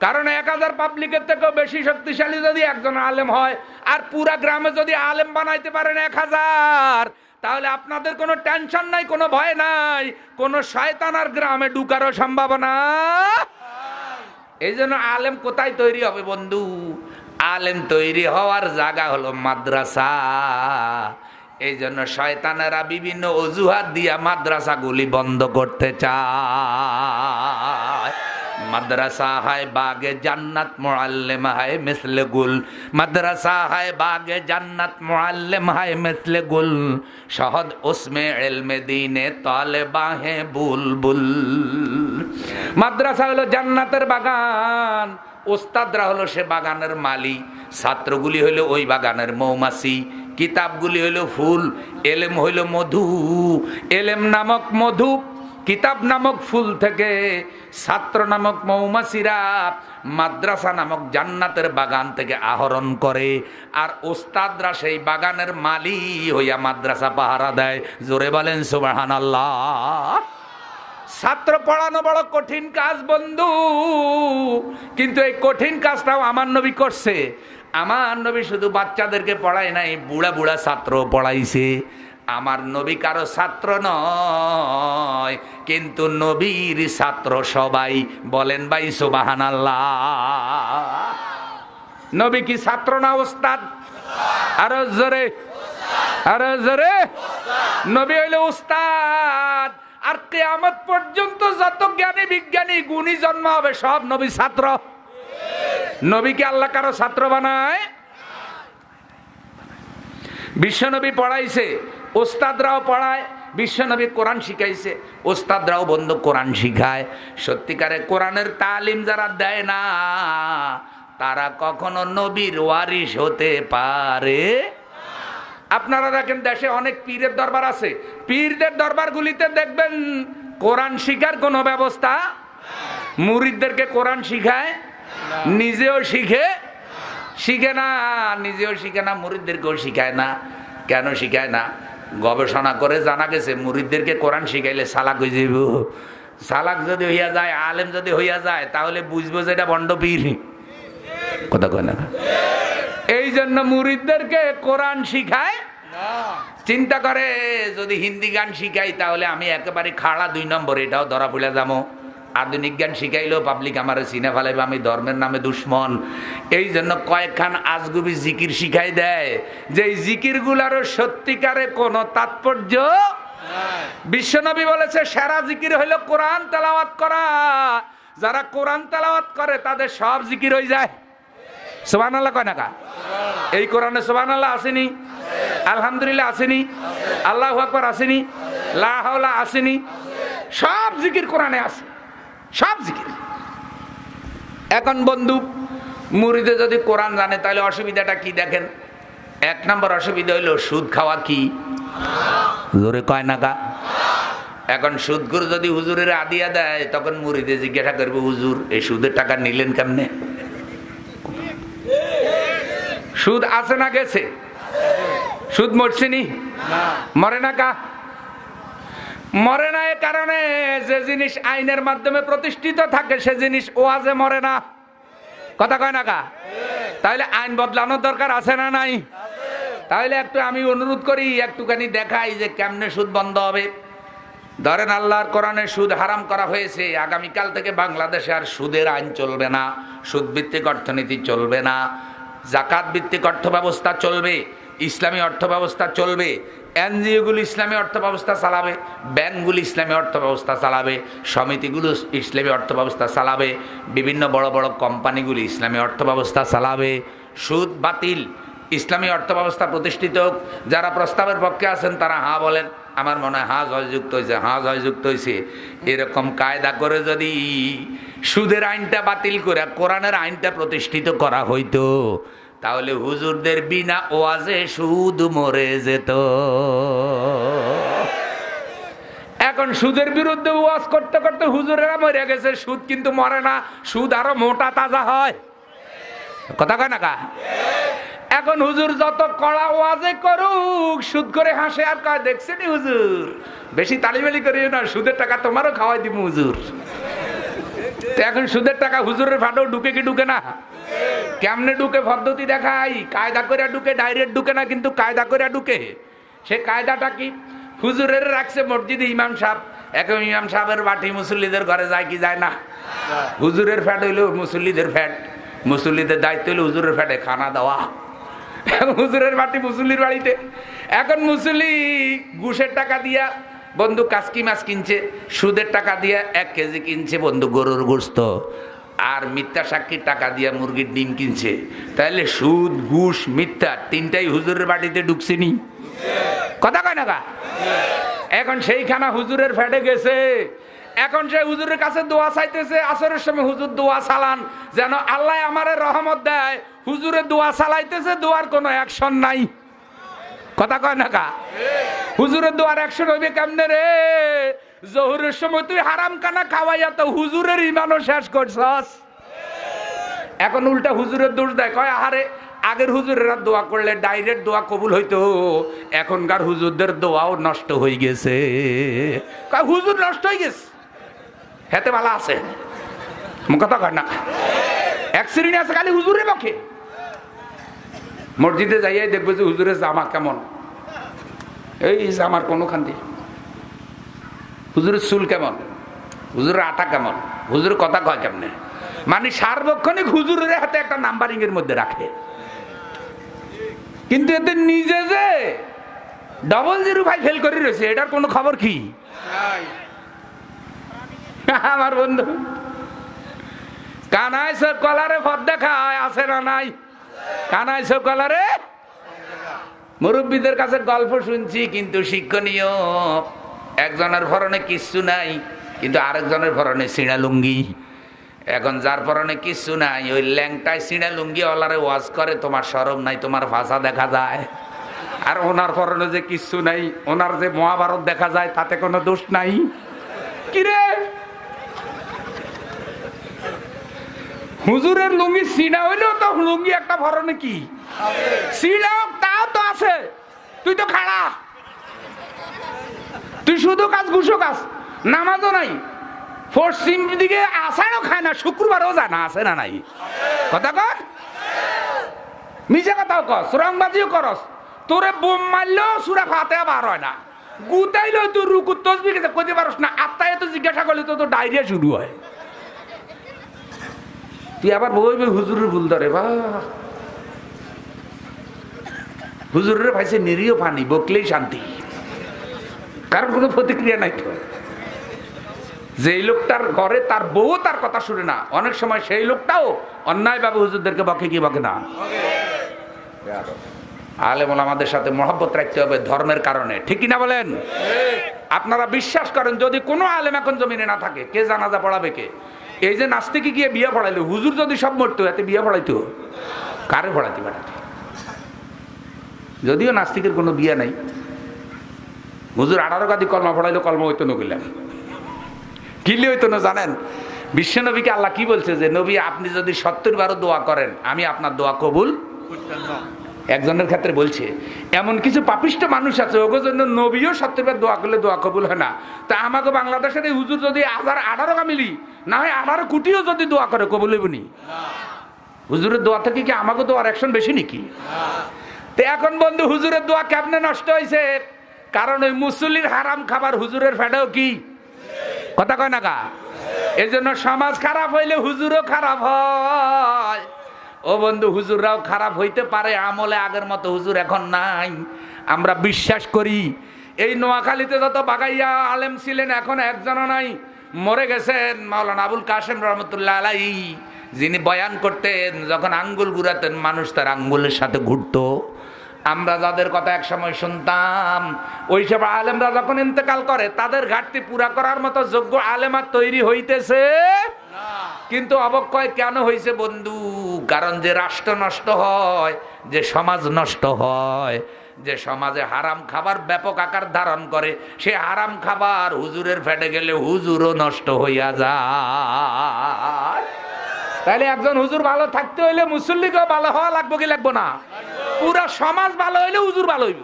কারণ 1000 পাবলিকের থেকেও বেশি শক্তিশালী যদি একজন আলেম হয়, আর পুরা গ্রামে যদি আলেম বানাইতে পারেন 1000, তাহলে আপনাদের কোনো টেনশন নাই, কোনো ভয় নাই, কোনো শয়তান আর গ্রামে ঢুকারও সম্ভাবনা। এই জন্য আলেম কোথায় তৈরি হবে বন্ধু? আলেম তৈরি হওয়ার জায়গা হলো মাদ্রাসা। এই জন্য শয়তানেরা বিভিন্ন অজুহাত দিয়া মাদ্রাসাগুলি বন্ধ করতে চায়। মাদ্রাসা হায় বাগে জান্নাত মুআল্লিম হায় মিসলে গুল, মাদ্রাসা হায় বাগে জান্নাত মুআল্লিম হায় মিসলে গুল, শহদ উসমে ইলমে দ্বীনে তালেবা হে বুলবুল। মাদ্রাসা হলো জান্নাতের বাগান, ওস্তাদরা হলো সে বাগানের মালি, ছাত্রগুলি হইল ওই বাগানের মৌমাছি, কিতাবগুলি হইল ফুল, এলেম হইল মধু। এলেম নামক মধু কিতাব নামক ফুল থেকে ছাত্র নামক মৌমাছিরা মাদ্রাসা নামক জান্নাতের বাগান থেকে আহরণ করে, আর ওস্তাদরা সেই বাগানের মালি হইয়া মাদ্রাসা পাহারা দেয়। জোরে বলেন সুবহানাল্লাহ। ছাত্র পড়ানো বড় কঠিন কাজ বন্ধু, কিন্তু এই কঠিন কাজটাও আমার নবী করছে। আমার নবী শুধু বাচ্চাদেরকে পড়ায় নাই, বুড়া বুড়া ছাত্র পড়াইছে। আমার নবী কারো ছাত্র নয়, কিন্তু নবীর ছাত্র সবাই। বলেন ভাই সুবহানাল্লাহ। নবী কি ছাত্র না ওস্তাদ? আরো জোরে, আরো জোরে। নবী হইল উস্তাদ। আর কিয়ামত পর্যন্ত যত জ্ঞানী বিজ্ঞানী গুণী জন্ম হবে সব নবী ছাত্র। নবীকে আল্লাহ কারো ছাত্র বানায়? বিশ্বনবী পড়াইছে, ওস্তাদরাও পড়ায়। বিশ্বনবী কোরআন শিখাইছে, ওস্তাদরাও বন্ধু কোরআন শিখায়। সত্যিকারে কোরআনের তালিম যারা দেয় না তারা কখনো নবীর ওয়ারিস হতে পারে। আপনারা দেখেন দেশে অনেক পীরের দরবার আছে, পীরদের দরবারগুলিতে দেখবেন কোরআন শিখার কোনো ব্যবস্থা। মুরিদদেরকে কোরআন শিখায়, নিজেও শিখে না, নিজেও শিখে না, মুরিদদেরকেও শিখায় না। কেন শিখায় না? গবেষণা করে জানা গেছে মুরিদদেরকে কোরআন শিখাইলে সালাক হয়ে যাইব। সালাক যদি হইয়া যায়, আলেম যদি হইয়া যায়, তাহলে বুঝবো যে এটা ভণ্ড পীর। কথা কয় না? এই জন্য মুরিদদেরকে কোরআন শিখায়। চিন্তা করে যদি হিন্দি গান শিখাই তাহলে আমি একেবারে খাড়া 2 নম্বর, এটাও ধরা পড়ে যাবো। আধুনিক জ্ঞান শিখাইলেও পাবলিক আমার চিনে ফেলাইবে আমি ধর্মের নামে দুশ্মন। এই জন্য কয়েকখান আজগুবি জিকির শিখাই দেয়, যে এই জিকির গুলারও সত্যিকারে কোনো তাৎপর্য। বিশ্বনবী বলেছে সেরা জিকির হইল কোরআন তেলাওয়াত করা। যারা কোরআন তেলাওয়াত করে তাদের সব জিকির হয়ে যায়। সুবহানাল্লাহ কয় না কা? এই কোরআনে সুবহানাল্লাহ আসেনি? আলহামদুলিল্লাহ আসেনি? আল্লাহু আকবার আসেনি? লা হাওলা আসেনি? সব জিকির কোরআনে আছে, সব জিকির। এখন বন্ধু মুরিদে যদি কোরআন জানে তাহলে অসুবিধাটা কি দেখেন? 1 নম্বর অসুবিধা হইল সুদ খাওয়া কি? জোরে কয় না কা? এখন সুদখোর যদি হুজুরের আদিয়া দেয় তখন মুরিদে জিজ্ঞাসা করবে, হুজুর এই সুদের টাকা নিলেন কেমনে? সুদ আছে না গেছে? সুদ মরছেনি? মরে না কা? মরে না। এ কারণে যে জিনিস আইনের মাধ্যমে প্রতিষ্ঠিত থাকে সে জিনিস ওয়াজে মরে না। কথা কয় না কা? তাহলে আইন বদলানোর দরকার আছে না নাই? তাহলে একটু আমি অনুরোধ করি, একটুখানি দেখাই যে কেমনে সুদ বন্ধ হবে। ধরেন আল্লাহর কোরআনে সুদ হারাম করা হয়েছে, আগামীকাল থেকে বাংলাদেশে আর সুদের আইন চলবে না, সুদ ভিত্তিক অর্থনীতি চলবে না, জাকাত ভিত্তিক অর্থ ব্যবস্থা চলবে, ইসলামী অর্থ ব্যবস্থা চলবে, এনজিওগুলো ইসলামী অর্থ ব্যবস্থা চালাবে, ব্যাংকগুলো ইসলামী অর্থ ব্যবস্থা চালাবে, সমিতিগুলো ইসলামী অর্থ ব্যবস্থা চালাবে, বিভিন্ন বড় বড় কোম্পানিগুলি ইসলামী অর্থ ব্যবস্থা চালাবে। সুদ বাতিল, ইসলামী অর্থ ব্যবস্থা প্রতিষ্ঠিত। যারা প্রস্তাবের পক্ষে আছেন তারা হ্যাঁ বলেন। আমার মনে হয় হ্যাঁ জয়যুক্ত হয়েছে, হ্যাঁ জয়যুক্ত হয়েছে। এরকম কায়দা করে যদি সুদের আইনটা বাতিল করে কোরআনের আইনটা প্রতিষ্ঠিত করা হইতো তাহলে হুজুরদের বিনা ওয়াজে সুদ মরে যেত। এখন সুদের বিরুদ্ধে ওয়াজ করতে করতে হুজুরেরা মরে গেছে, সুদ কিন্তু মরে না, সুদ আরো মোটা তাজা হয়। কথা কয় না কা? এখন হুজুর যত কড়া ওয়াজে করুক সুদ করে হাসে আর কয়, দেখছেন হুজুর বেশি তালিবালি করিও না, সুদের টাকা তোমারও খাওয়াই দিব হুজুর। এখন সুদের টাকা হুজুরের ফাটেও ঢুকে কি ঢুকে না? কেমনে ঢুকে পদ্ধতি দেখাই, কায়দা করে ঢুকে, ডাইরেক্ট ঢুকে না, কিন্তু কায়দা করে ঢুকে। সে কায়দাটা কি? হুজুরের রাখছে মসজিদে ইমাম সাহেব, এখন ইমাম সাহেবের বাটি মুসল্লিদের ঘরে যায় কি যায় না? হুজুরের ফ্যাট হইলো মুসল্লিদের ফ্যাট, মুসল্লিদের দায়িত্ব হলো হুজুরের ফ্যাটে খানা দেওয়া। হুজুরের বাটি মুসল্লির বাড়িতে। এখন মুসল্লি ঘুষের টাকা দিয়া বন্ধু কাসকি মাছ কিনছে, সুদের টাকা দিয়া 1 কেজি কিনছে বন্ধু গরুর গোশত, আর মিথ্যা সাক্ষীর টাকা দিয়া মুরগির ডিম কিনছে। তাহলে সুদ, ঘুষ, মিথ্যা তিনটাই হুজুরের বাড়িতে ঢুকছেনি, কথা কয় না কা? এখন সেইখানা হুজুরের ফেটে গেছে। এখন সে হুজুরের কাছে দোয়া চাইতেছে। আসরের সময় হুজুর দোয়া চালান যেন আল্লাহ আমারে রহমত দেয়। হুজুরে দোয়া চালাইতেছে, দোয়ার কোনো অ্যাকশন নাই, কথা কয় না কা? হুজুরের দোয়ার অ্যাকশন হইবে কেমনে রে? জোহরের সময় তুই হারাম কানা খাওয়াইয়া তো হুজুরের ইমানও শেষ করছস। এখন উল্টা হুজুরের দোষ দেয়, কয় আহারে আগের হুজুরেরা দোয়া করলে ডাইরেক্ট দোয়া কবুল হইতো, এখনকার হুজুরদের দোয়াও নষ্ট হয়ে গেছে। কয় হুজুর নষ্ট হয়ে গেছে, হেতে ভালো আছে, কথা কয় না? এক শ্রেণী আছে খালি হুজুরে বকে। মসজিদে যাইয়াই দেখবো যে হুজুরের জামা কেমন, এই জামার কোনোখান দিয়ে, হুজুরের চুল কেমন, হুজুরের আটা কেমন, হুজুরের কথা কয় কেমনে, মানে সার্বক্ষণিক হুজুরের হাতে একটা নাম্বারিং এর মধ্যে রাখে। কিন্তু এতে নিজে যে 005 ফেল করে রয়েছে, এটার কোনো খবর কি? আমার বন্ধু কানাই সব কলারে ফদ দেখায়, আছে না নাই? কানাই সব কলারে মুরব্বীদের কাছে গল্প শুনছি কিন্তু শিক্ষণীয়। একজনের পরনে কিচ্ছু নাই কিন্তু আরেকজনের পরনে সিঁড়া লুঙ্গি। এখন যার পরনে কিচ্ছু নাই ওই ল্যাংটায় সিঁড়া লুঙ্গি ওলারে ওয়াজ করে, তোমার শরম নাই, তোমার ভাষা দেখা যায়। আর ওনার পরনে যে কিচ্ছু নাই, ওনার যে মহাভারত দেখা যায় তাতে কোনো দোষ নাই। কিরে হুজুরের লুঙ্গি সিঁড়া হইলেও তো লুঙ্গি একটা পরনে কি সিঁড়া, তাও তো আছে। তুই তো খাড়া, তুই শুধু কাজ ঘুষো কাজ, নামাজও নাই, পশ্চিম দিকে আষাঢ়ও খায় না, শুক্রবারও যায় না, আছে না নাই? কথা কর, মিশে কথাও কস, রংবাজিও করস, তোরে বোম মারলেও সুরা ফাতেহা বার হয় না, গুতাইলেও তুই রুকু তসবিহ কইতে পারস না, আত্মায় তো জিজ্ঞাসা করলে তো ডায়রিয়া শুরু হয়। তুই আবার বলবি হুজুরের ভুল ধরে, বা হুজুরের ভাইসে নিরীহ পানি, বকলেই শান্তি, কারণ কোনো প্রতিক্রিয়া নাই তো। যেই লোকটার ঘরে তার বউ তার কথা শুনে না, অনেক সময় সেই লোকটাও অন্যায় ভাবে হুজুরদেরকে বকে কি বকে না। আলেম ওলামাদের সাথে মহব্বত রাখতে হবে ধর্মের কারণে, ঠিক কিনা বলেন? আপনারা বিশ্বাস করেন যদি কোনো আলেম এখন জমিনে না থাকে, কে জানাজা পড়াবে কে? এই যে নাস্তিকে গিয়ে বিয়ে পড়াইলো, হুজুর যদি সব মরতো এতে বিয়ে পড়াইতো, কারে পড়াইতে পাঠাতো? যদিও নাস্তিকের কোনো বিয়ে নাই, হুজুর 18 গাদি কলমা পড়াইলো, কলমা হইতো নগিলাম কিলে হইতো না। জানেন বিশ্ব নবীকে আল্লাহ কি বলছে? যে নবী আপনি যদি 70 বারও দোয়া করেন আমি আপনার দোয়া কবুল। একজনের ক্ষেত্রে বলছে এমন কিছু পাপিষ্ট মানুষ আছে ওগো জন্য নবীও 70 বার দোয়া করলে দোয়া কবুল হয় না। তা আমাকে বাংলাদেশের এই হুজুর যদি 18 কামিলি না হয় 18 কোটিও যদি দোয়া করে কবুল হইবনি? হুজুরের দোয়া থেকে কি আমাকে দোয়ার অ্যাকশন বেশি নাকি? তো এখন বন্ধু হুজুরের দোয়া কেমনে নষ্ট হয়েছে? কারণ ওই মুসল্লির হারাম খাবার হুজুরের ফেডেও কি, কথা কয় না কা? এই জন্য সমাজ খারাপ হইলে হুজুরও খারাপ হয়। ও বন্ধু হুজুররাও খারাপ হইতে পারে, আমলে আগের মতো হুজুর এখন নাই। আমরা বিশ্বাস করি এই নোয়াখালীতে যত বাগাইয়া আলেম ছিলেন এখন একজনও নাই, মরে গেছেন। মাওলানা আবুল কাশেম রহমতুল্লাহ আলাইহি যিনি বয়ান করতেন, যখন আঙ্গুল ঘুরাতেন মানুষ তার আঙ্গুলের সাথে ঘুরতো। আমরা যাদের কথা এক সময় শুনতাম ওইসব আলেমরা যখন ইন্তেকাল করে তাদের ঘাটতি পুরা করার মতো যোগ্য আলেমা তৈরি হইতেছে। কিন্তু অবক্ষয় কেন হয়েছে বন্ধু? কারণ যে রাষ্ট্র নষ্ট হয়, যে সমাজ নষ্ট হয়, যে সমাজে হারাম খাবার ব্যাপক আকার ধারণ করে, সে হারাম খাবার হুজুরের ফেটে গেলে হুজুরও নষ্ট হইয়া যায়। তাহলে একজন হুজুর ভালো থাকতে হইলে মুসল্লিকেও ভালো হওয়া লাগবে কি লাগবো না? পুরা সমাজ ভালো হইলে হুজুর ভালো হইব।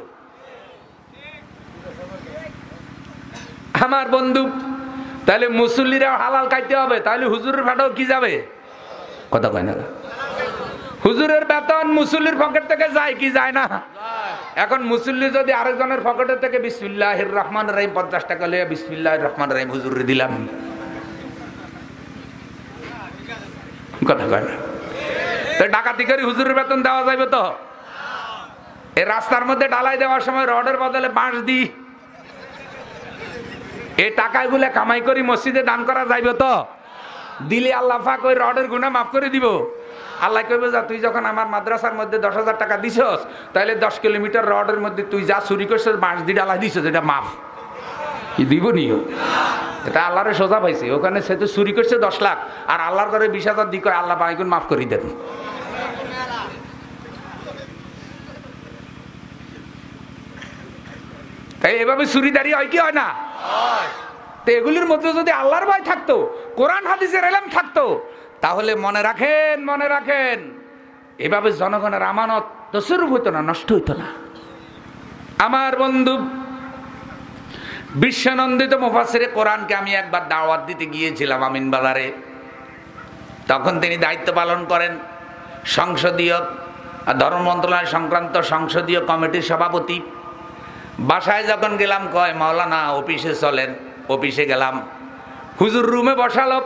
আমার বন্ধু তাহলে মুসল্লিরা হালাল খাইতে হবে, তাহলে হুজুরের ভাড়াও কি যাবে? কথা কয় না? হুজুরের বেতন মুসল্লির পকেট থেকে যায় কি যায় না? এখন মুসল্লি যদি আরেকজনের পকেটের থেকে বিসমিল্লাহির রহমানির রহিম 50 টাকা লইয়া বিসমিল্লাহির রহমানির রহিম হুজুরে দিলাম, কথা কয় না? তো ডাকাতি করে হুজুরের বেতন দেওয়া যাবে তো? এই রাস্তার মধ্যে ঢালাই দেওয়ার সময় রডের বদলে বাঁশ দিই, এই টাকাগুলো কামাই করি মসজিদে দান করা যাইবে তো? দিলে আল্লাহ পাক ওই রডের গুনাহ মাফ করে দিব। আল্লাহ কইবে যা তুই যখন আমার মাদ্রাসার মধ্যে 10,000 টাকা দিছস, তাহলে 10 কিলোমিটার রডের মধ্যে তুই যা চুরি করছিস বাঁশ দিয়ে ঢালাই দিছস, এটা মাফ। কি দিব নিও? এটা আল্লাহরে সোজা পাইছে। ওখানে সে তো চুরি করছে 10 লাখ, আর আল্লাহর ঘরে 20,000 দিক আল্লাহ বাইগুন মাফ করে দেন। তাই এভাবে চুরিদারি হয় কি হয় না? তো এগুলির মধ্যে যদি আল্লাহর ভয় থাকতো, কোরআন হাদিসের ইলম থাকতো, তাহলে মনে রাখেন এভাবে জনগণের আমানত তসরুফ হইতো না, নষ্ট হইতো না। আমার বন্ধু বিশ্বনন্দিত মুফাসসিরে কোরআনকে আমি একবার দাওয়াত দিতে গিয়েছিলাম আমিন বাজারে। তখন তিনি দায়িত্ব পালন করেন সংসদীয় ধর্ম মন্ত্রণালয় সংক্রান্ত সংসদীয় কমিটির সভাপতি। বাসায় যখন গেলাম কয় মাওলানা অফিসে চলেন। অফিসে গেলাম, হুজুর রুমে বসালো।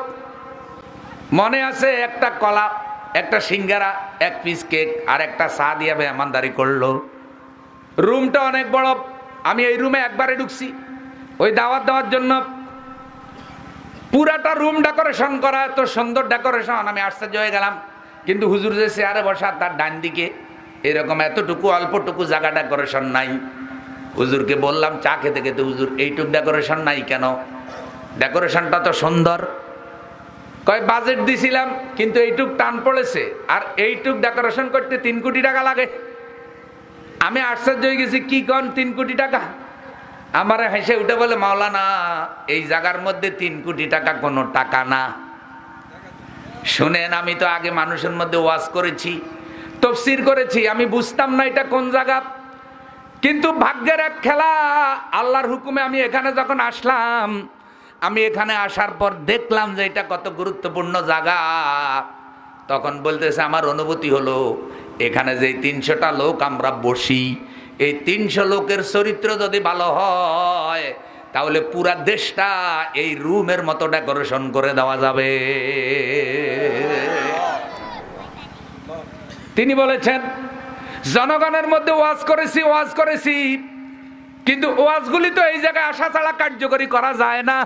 মনে আছে একটা কলা, একটা সিঙ্গারা, 1 পিস কেক আর একটা চা দিয়ে মেহমানদারি করলো। রুমটা অনেক বড়। আমি এই রুমে একবারে ঢুকছি ওই দাওয়াত দেওয়ার জন্য। পুরাটা রুম ডেকোরেশন করা, এত সুন্দর ডেকোরেশন, আমি আশ্চর্য হয়ে গেলাম। কিন্তু হুজুর যে চেয়ারে বসা তার ডান দিকে এরকম এতটুকু অল্পটুকু জায়গা ডেকোরেশন নাই। হুজুরকে বললাম চা খেতে খেতে, হুজুর এইটুক ডেকোরেশন নাই কেন? ডেকোরেশনটা তো সুন্দর। কয় বাজেট দিছিলাম কিন্তু এইটুক টান পড়েছে, আর এইটুক ডেকোরেশন করতে 3 কোটি টাকা লাগে। আমি আশ্চর্য হয়ে গেছি, কি কোন 3 কোটি টাকা? আমার হেসে উঠে বলে মাওলানা এই জায়গার মধ্যে 3 কোটি টাকা কোনো টাকা না। শুনেন, আমি তো আগে মানুষের মধ্যে ওয়াজ করেছি, তাফসীর করেছি, আমি বুঝতাম না এটা কোন জায়গা। কিন্তু ভাগ্যের এক খেলা, আল্লাহর হুকুমে আমি এখানে যখন আসলাম, আমি এখানে আসার পর দেখলাম যে এটা কত গুরুত্বপূর্ণ জায়গা। তখন বলতেছে আমার অনুভূতি হলো এখানে যে 300টা লোক আমরা বসি, এই 300 লোকের চরিত্র যদি ভালো হয় তাহলে পুরা দেশটা এই রুমের মতো ডেকোরেশন করে দেওয়া যাবে। তিনি বলেছেন জনগণের মধ্যে ওয়াজ করেছি, কিন্তু ওয়াজগুলি তো এই জায়গায় আসা ছাড়া কার্যকরী করা যায় না।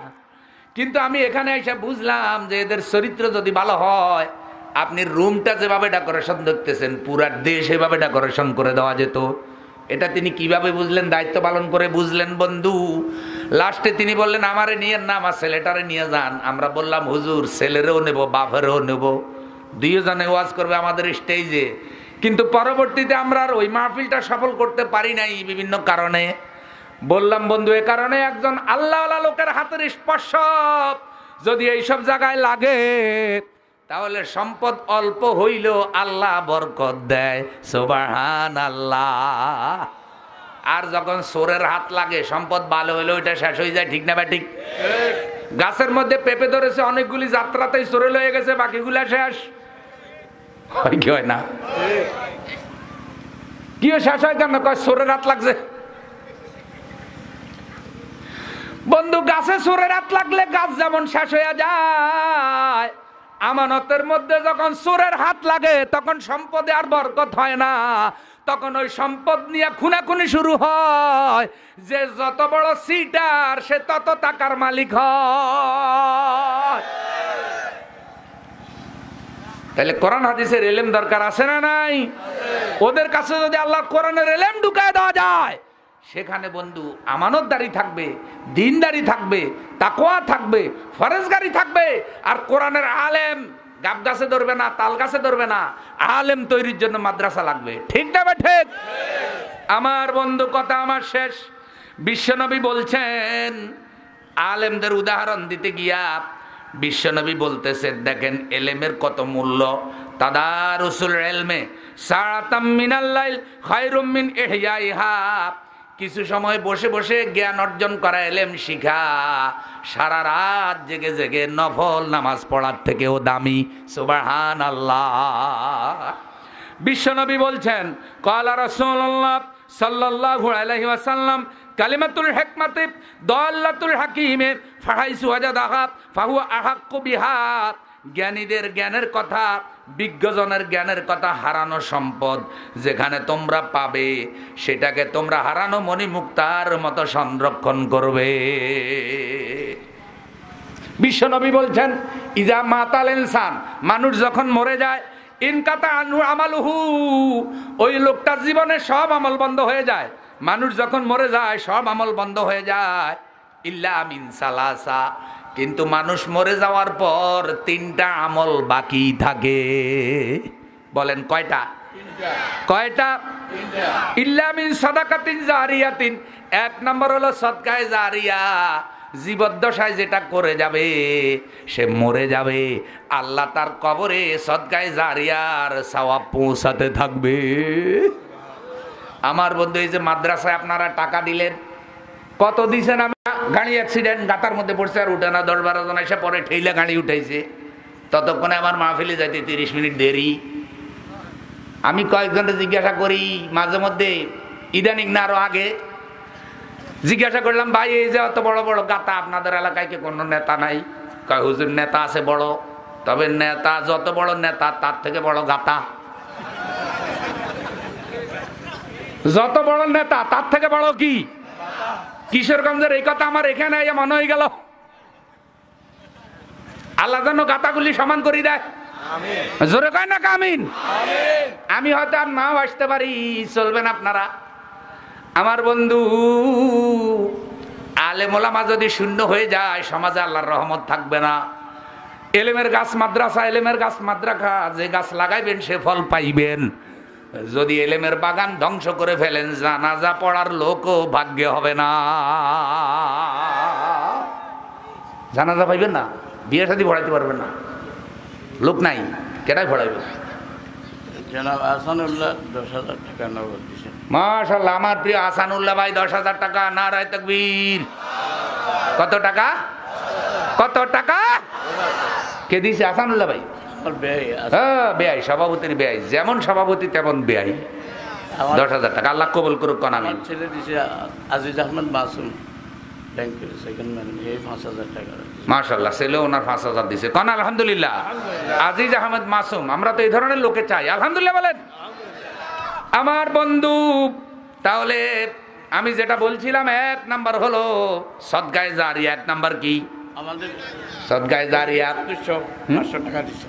কিন্তু আমি এখানে এসে বুঝলাম যে এদের চরিত্র যদি ভালো হয়, আপনি রুমটা যেভাবে ডেকোরেশন দেখতেছেন পুরা দেশ এভাবে ডেকোরেশন করে দেওয়া যেত। এটা তিনি কিভাবে বুঝলেন? দায়িত্ব পালন করে বুঝলেন বন্ধু। লাস্টে তিনি বললেন আমারে নিয়ে না, আমার ছেলেটারে নিয়ে যান। আমরা বললাম হুজুর ছেলেরও নেব বাপেরও নেব, 2 জনে ওয়াজ করবে আমাদের স্টেজে। কিন্তু পরবর্তীতে আমরা আর ওই মাহফিলটা সফল করতে পারি নাই বিভিন্ন কারণে। বললাম বন্ধু এ কারণে একজন আল্লাহওয়ালা লোকের হাতের স্পর্শ যদি এইসব জায়গায় লাগে তাহলে সম্পদ অল্প হইলেও আল্লাহ বরকত দেয়। সুবহানাল্লাহ। আর যখন চোরের হাত লাগে সম্পদ ভালো হইলেও এটা শেষ হয়ে যায়, ঠিক না বা ঠিক? গাছের মধ্যে পেঁপে ধরেছে অনেকগুলি, যাত্রাতেই চোরে লয়ে গেছে, বাকিগুলা শেষ হয় কি হয় না? কি শেষ হয় কেন? কয় চোরের হাত লাগছে। বন্ধু গাছে চোরের হাত লাগলে গাছ যেমন শেষ হয়ে যায়, আমানতের মধ্যে যখন চোরের হাত লাগে তখন সম্পদে আর বরকত হয় না। তখন ওই সম্পদ নিয়ে খুনাখুনি শুরু হয়, যে যত বড় সিটার সে তত টাকার মালিক হয়। তাহলে কোরআন হাদিসের ইলম দরকার আছে না নাই? ওদের কাছে যদি আল্লাহর কোরআনের ইলম ঢুকায় দেওয়া যায়, সেখানে বন্ধু আমানতদারি থাকবে, দিনদারি থাকবে, তাকওয়া থাকবে, ফরজগারি থাকবে। আর কোরআনের আলেম গাব গাছে ধরবে না, তাল গাছে ধরবে না। আলেম তৈরির জন্য মাদ্রাসা লাগবে, ঠিক না বা ঠিক? আমার বন্ধু কথা আমার শেষ। বিশ্বনবী বলছেন, আলেমদের উদাহরণ দিতে গিয়া বিশ্বনবী বলতেছেন দেখেন এলেমের কত মূল্য। তাদারুসুল ইলমে সাআতাম মিনাল লাইল খায়রুম মিন ইহয়াইহা। কিছু সময় বসে বসে জ্ঞান অর্জন করা, এলেম শিখা সারা রাত জেগে জেগে নফল নামাজ পড়ার থেকেও দামি। সুবহানাল্লাহ। বিশ্বনবী বলছেন ক্বালা রাসূলুল্লাহ সাল্লাল্লাহু আলাইহি ওয়াসাল্লাম কালিমাতুল হিকমাতি দাল্লাতুল হাকিমে ফাহাইসু ওয়াজাদাহা ফাহুয়া আহাক্কু বিহা। জ্ঞানীদের জ্ঞানের কথা বিজ্ঞজনের জ্ঞানের কথা হারানো সম্পদ যেখানে তোমরা পাবে সেটাকে তোমরা হারানো মণিমুক্তার মতো সংরক্ষণ করবে। বিশ্বনবী বলছেন ইজা মাতাল ইনসান, মানুষ যখন মরে যায়, ইনকাতা আনহু আমালুহু, ওই লোকটার জীবনে সব আমল বন্ধ হয়ে যায়। মানুষ যখন মরে যায় সব আমল বন্ধ হয়ে যায়, ইল্লা মিন সালাসা, কিন্তু মানুষ মরে যাওয়ার পর 3টা আমল বাকি থাকে। বলেন কয়টা? কয়টা? ইল্লা মিন সাদাকাতিন জারিয়াতিন, 1 নম্বর হলো সদকায়ে জারিয়া, জীবদ্দশায় যেটা করে যাবে সে মরে যাবে, আল্লাহ তার কবরে সদকায়ে জারিয়ার সওয়াব পৌঁছাতে থাকবে। আমার বন্ধু, এই যে মাদ্রাসায় আপনারা টাকা দিলেন, কত দিছেন? আমি গাড়ি অ্যাক্সিডেন্ট, গাতার মধ্যে পড়ছে আর উঠে না, 10-12 জন এসে পরে ঠেইলে গাড়ি উঠাইছে, ততক্ষণে আমার মাহফিলে যাইতে 30 মিনিট দেরি। আমি কয়েকজনকে জিজ্ঞাসা করি মাঝে মধ্যে, ইদানিং না আরো আগে জিজ্ঞাসা করলাম, ভাই এই যে অত বড় বড় গাতা, আপনাদের এলাকায় কি কোনো নেতা নাই? কয় হুজুর নেতা আছে বড়, তবে নেতা যত বড় নেতা তার থেকে বড় গাতা। যত বড় নেতা তার থেকে বড় কি? কিশোরগঞ্জের এই কথা আমার এখানে মনে হয়ে গেল। আল্লাহ যেন গাতাগুলি সমান করে দেয়। জোরে কয় না কামিন। আমি হয়তো আর নাও আসতে পারি, চলবেন আপনারা। আমার বন্ধু, আলেম ওলামা যদি শূন্য হয়ে যায় সমাজে আল্লাহর রহমত থাকবে না। এলেমের গাছ মাদ্রাসা, এলেমের গাছ মাদ্রাসা, যে গাছ লাগাইবেন সে ফল পাইবেন। যদি এলেমের বাগান ধ্বংস করে ফেলেন, জানাজা পড়ার লোকও ভাগ্যে হবে না। জানাজা পাইবেন না, বিয়ে শাদী পড়াইতে পারবেন না, লোক নাই, কেটাই পড়াইবে? জনাব আহসানুল্লাহ 10,000 টাকা নগদ দিয়েছেন। মাশাআল্লাহ, আমার প্রিয় আহসানুল্লাহ ভাই 10,000 টাকা। নারায়ে তাকবীর। কত টাকা? কত টাকা? কে দিছে? আহসানুল্লাহ ভাই। হ্যাঁ, বেয়াই, সভাপতির বেয়াই, যেমন সভাপতি তেমন বেয়াই। 10,000 টাকা, আল্লাহ কবুল করুক। কোন আমি ছেলে দিছে আজিজ আহমেদ মাসুম, ব্যাংকের সেকেন্ড ম্যানেজার, 5,000 টাকা। মাশাআল্লাহ, ছেলে ওনার 5,000 দিছে। কোন আলহামদুলিল্লাহ। আজিজ আহমেদ মাসুম, আমরা তো এই ধরনের লোকে চাই। আলহামদুলিল্লাহ বলেন। আমার বন্ধু, তাহলে আমি যেটা বলছিলাম, 1 নাম্বার হলো সদকায়ে জারিয়া। 1 নাম্বার কি? আমাদের সদকায়ে জারিয়া। 500 টাকা দিছে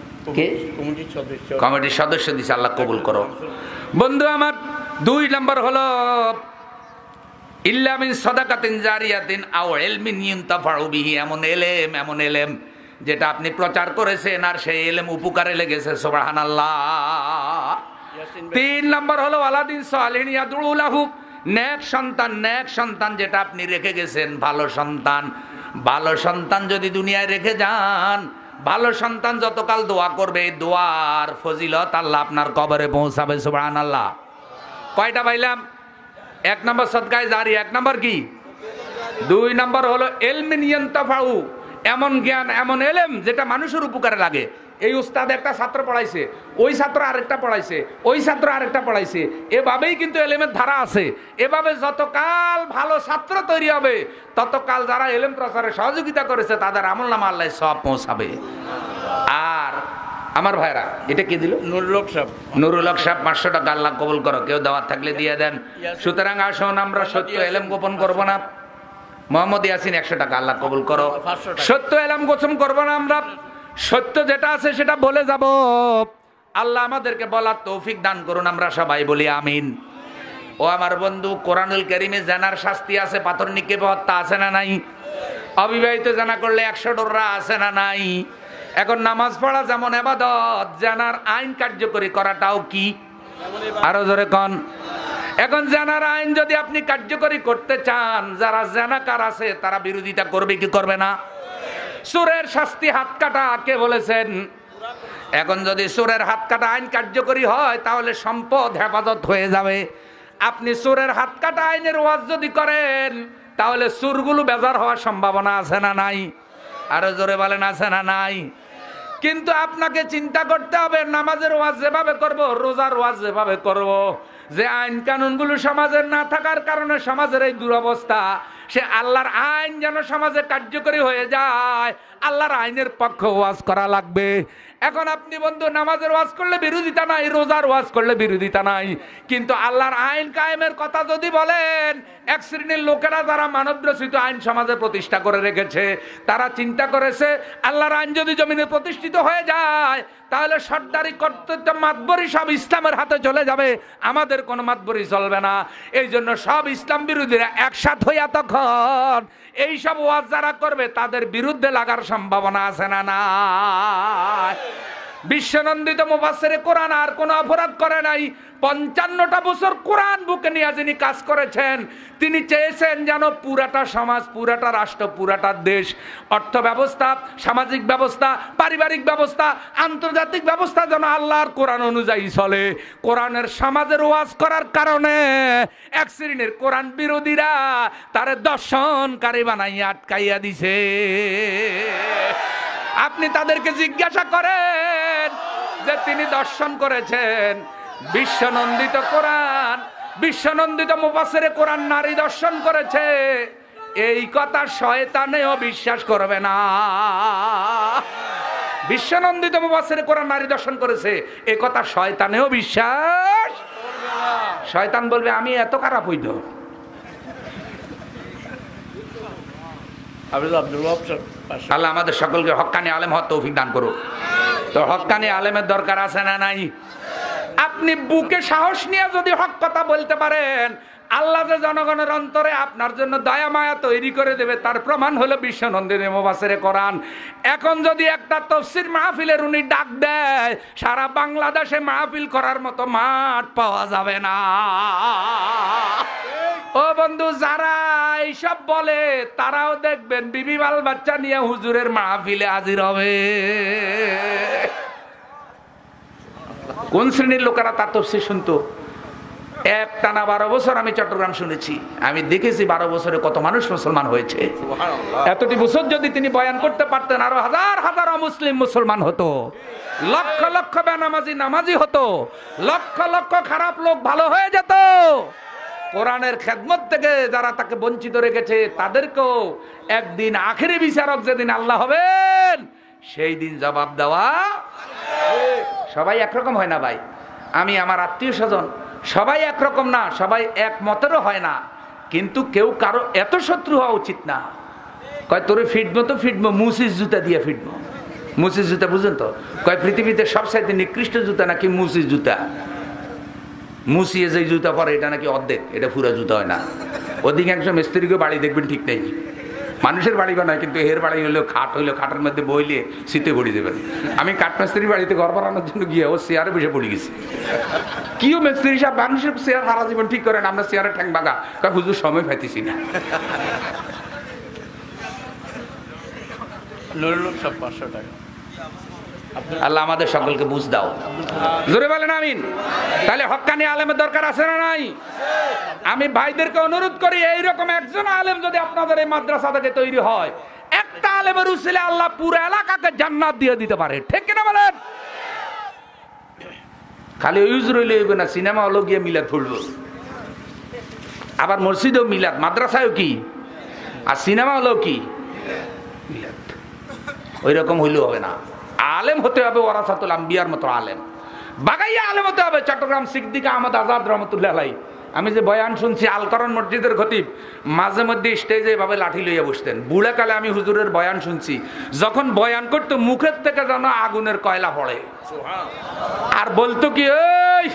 কমিটির সদস্য দিছে, আল্লাহ কবুল করো। বন্ধু আমার, 2 নাম্বার হলো ইল্লা মিন সাদাকাতিন জারিয়াতিন আও ইলমিন ইউনতাফাউ বিহি, এমন এলেম যেটা আপনি প্রচার করেছেন আর সেই এলেম উপকারে লেগেছে। সুবহানাল্লাহ। 3 নাম্বার হলো ওয়ালাদিন সালিহিন ইয়াদউ লাহু, নেক সন্তান যেটা আপনি রেখে গেছেন, ভালো সন্তান যদি দুনিয়ায় রেখে যান, ভালো সন্তান যতকাল দোয়া করবে, দোয়ার ফজিলত আল্লাহ আপনার কবরে পৌঁছাবে। সুবহানাল্লাহ। কয়টা পাইলাম? 1 নম্বর সদকায়ে জারিয়া। 1 নম্বর কি? 2 নম্বর হলো ইলমিন ইয়ানতাফাউ, এমন জ্ঞান, এমন এলেম যেটা মানুষের উপকারে লাগে। এই উস্তাদ একটা ছাত্র পড়াইছে, ওই ছাত্র আরেকটা পড়াইছে, ওই ছাত্র আরেকটা পড়াইছে, এভাবেই কিন্তু এলেমের ধারা আছে। এভাবে যতকাল ভালো ছাত্র তৈরি হবে, ততকাল যারা এলেম প্রচারে সহযোগিতা করেছে তাদের আমলনামা আল্লাহ সব পৌঁছাবে। আর আমার ভাইরা, এটা কি দিল? নুরুল হক সাহেব 500 টাকা, আল্লাহ কবুল করো। কেউ দাওয়াত থাকলে দিয়ে দেন। সুতরাং আসুন, আমরা সত্য এলেম গোপন করব না। মোহাম্মদ ইয়াসিন 100 টাকা, আল্লাহ কবুল করো। সত্য এলেম গোপন করব না, আমরা সত্য যেটা আছে সেটা বলে যাব। আল্লাহ আমাদেরকে বলার তৌফিক দান করুন, আমরা সবাই বলি আমিন। ও আমার বন্ধু, কোরআনুল কারীমে জানার শাস্তি আছে, পাথর নিক্ষেপে হত্যা আছে না নাই? অবিবাহিত জানা করলে 100 ডোররা আছে না নাই? এখন নামাজ পড়া যেমন ইবাদত, জানার আইন কার্যকরী করাটাও কি? আরো জোরে কোন। এখন জানার আইন যদি আপনি কার্যকরী করতে চান, যারা জানাকার আছে তারা বিরোধিতা করবে কি করবে না? চোরের শাস্তি হাত কাটা, কে বলেছেন? এখন যদি চোরের হাত কাটা আইন কার্যকরী হয়, তাহলে সম্পদ হেফাজত হয়ে যাবে। আপনি চোরের হাত কাটা আইনের ওয়াজ যদি করেন, তাহলে চোরগুলো বেজার হওয়ার সম্ভাবনা আছে না নাই? আরো জোরে বলেন, আছে না নাই? কিন্তু আপনাকে চিন্তা করতে হবে, নামাজের ওয়াজ যেভাবে করব, রোজার ওয়াজ যেভাবে করব, যে আইন কানুনগুলো সমাজের না থাকার কারণে সমাজের এই দুরবস্থা, সে আল্লাহর আইন যেন সমাজে কার্যকরী হয়ে যায়, আল্লাহর আইনের পক্ষে ওয়াজ করা লাগবে। এখন আপনি বন্ধু নামাজের ওয়াজ করলে বিরোধিতা নাই, রোজার ওয়াজ করলে বিরোধিতা নাই, কিন্তু আল্লাহর আইন কায়েমের কথা যদি বলেন, এক শ্রেণীর লোকেরা যারা মানব রচিত আইন সমাজে প্রতিষ্ঠা করে রেখেছে, তারা চিন্তা করেছে আল্লাহর আইন যদি জমিনে প্রতিষ্ঠিত হয়ে যায় তাহলে সর্দারি কর্তৃত্ব মাতবরি সব ইসলামের হাতে চলে যাবে, আমাদের কোনো মাতবরি চলবে না। এই জন্য সব ইসলাম বিরোধীরা একসাথ হইয়া তখন এইসব ওয়াজ যারা করবে তাদের বিরুদ্ধে লাগার সম্ভাবনা আছে না? না, বিশ্বনন্দিত মুফাসসিরে কোরআন আর কোনো অপরাধ করে নাই। 55টা বছর কোরআন বুকে নিয়ে যিনি কাজ করেছেন, তিনি চেয়েছেন যেন পুরাটা সমাজ, পুরাটা রাষ্ট্র, পুরাটা দেশ, অর্থ ব্যবস্থা, সামাজিক ব্যবস্থা, পারিবারিক ব্যবস্থা, আন্তর্জাতিক ব্যবস্থা যেন আল্লাহর কোরআন অনুযায়ী চলে। কোরআনের সমাজের ওয়াজ করার কারণে এক শ্রেণীর কোরআন বিরোধীরা তারে দর্শনকারী বানাইয়া আটকাইয়া দিছে। আপনি তাদেরকে জিজ্ঞাসা করেন যে তিনি দর্শন করেছেন। বিশ্বনন্দিত কোরআন, বিশ্বনন্দিত মুফাসসিরে কোরআন নারী দর্শন করেছে, এই কথা শয়তানেও বিশ্বাস করবে না। বিশ্বনন্দিত মুফাসসিরে কোরআন নারী দর্শন করেছে, এই কথা শয়তানেও বিশ্বাস। শয়তান বলবে আমি এত খারাপ হইল। আল্লাহ আমাদের সকলকে হক্কানি আলেম হওয়ার তৌফিক দান করুক। তো হক্কানি আলেমের দরকার আছে না নাই? আপনি বুকে সাহস নিয়ে যদি হক কথা বলতে পারেন, আল্লাহ যে জনগণের অন্তরে আপনার জন্য দয়া মায়া তৈরি করে দেবে, তার প্রমাণ হলো বিশ্বনন্দিত মুফাসসিরে কোরআন। এখন যদি একটা তাফসীর মাহফিলের উনি ডাক দেয়, সারা বাংলাদেশে মাহফিল করার মতো মাঠ পাওয়া যাবে না। ও বন্ধু, যারা এইসব বলে তারাও দেখবেন বিবি বাল বাচ্চা নিয়ে হুজুরের মাহফিলে হাজির হবে। কোন শ্রেণীর লোকেরা তার তাফসীর শুনতো? একটানা 12 বছর আমি চট্টগ্রাম শুনেছি, আমি দেখেছি 12 বছরে কত মানুষ মুসলমান হয়েছে। এতটি বছর যদি তিনি বয়ান করতে পারতেন, আরো হাজার হাজার অমুসলিম মুসলমান হতো, লক্ষ লক্ষ বেনামাজি নামাজি হতো, লক্ষ লক্ষ খারাপ লোক ভালো হয়ে যেত। কোরআনের খেদমত থেকে যারা তাকে বঞ্চিত রেখেছে তাদেরকেও একদিন আখেরি বিচারক যেদিন আল্লাহ হবেন, সেই দিন জবাব দেওয়া। সবাই একরকম হয় না ভাই, আমি আমার আত্মীয় স্বজন সবাই একরকম না, সবাই এক মতেরও হয় না, কিন্তু কেউ কারো এত শত্রু হওয়া উচিত না। কয় তোরে ফিটবো তো ফিটবো, মুসির জুতা দিয়ে ফিটবো। মুসির জুতা বুঝেন তো? কয় পৃথিবীতে সবচাইতে নিকৃষ্ট জুতা নাকি মুসির জুতা। মুসিয়ে যে জুতা পরে এটা নাকি অর্ধেক, এটা পুরো জুতা হয় না। অধিকাংশ মিস্ত্রিকে বাড়ি দেখবেন ঠিক নেই, মানুষের বাড়ি বানায়, কিন্তু এর বাড়ি হইলেও খাট হইলেও খাটের মধ্যে বইলে শীতে পড়ে দেবেন। আমি কাঠ মিস্ত্রির বাড়িতে ঘর বানানোর জন্য গিয়ে ও চেয়ারে বসে পড়ে গেছি। কিও মিস্ত্রি সাহেব, মানুষের চেয়ার সারা জীবন ঠিক করেন, আমরা চেয়ারে ঠ্যাং বাগা, হুজুর সময় পাইতেছি না। সব 500 টাকা। আল্লাহ আমাদের সকলকে বুঝ দাও, জোরে বলেন আমিন। তাহলে হক্কানি আলেমের দরকার আছে না নাই? আমি ভাইদেরকে অনুরোধ করি, এইরকম একজন আলেম যদি আপনাদের এই মাদ্রাসা থেকে তৈরি হয়, একটা আলেমের উসিলে আল্লাহ পুরো এলাকাকে জান্নাত দিয়ে দিতে পারে, ঠিক কিনা বলেন? খালি ইউজ রইলে হইবে না, সিনেমা হলো গিয়ে মিলাদ ফুলবো, আবার মসজিদেও মিলাদ, মাদ্রাসায়ও কি, আর সিনেমা হলো কি মিলাদ। ওই রকম হইলেও হবে না, আলেম হতে হবে ওয়ারাসাতুল আম্বিয়ার মতো আলেম, বাগাইয়া আলেম হতে হবে। চট্টগ্রাম সিদ্দিক আহমদ আজাদ রহমতুল্লাহ আলাইহি, আমি যে বয়ান শুনছি, আলকরণ মসজিদের খতিব মাঝে মধ্যে স্টেজে এভাবে লাঠি লইয়া বসতেন। বুড়াকালে আমি হুজুরের বয়ান শুনছি, যখন বয়ান করতো মুখের থেকে যেন আগুনের কয়লা পড়ে, আর বলতো কি, এই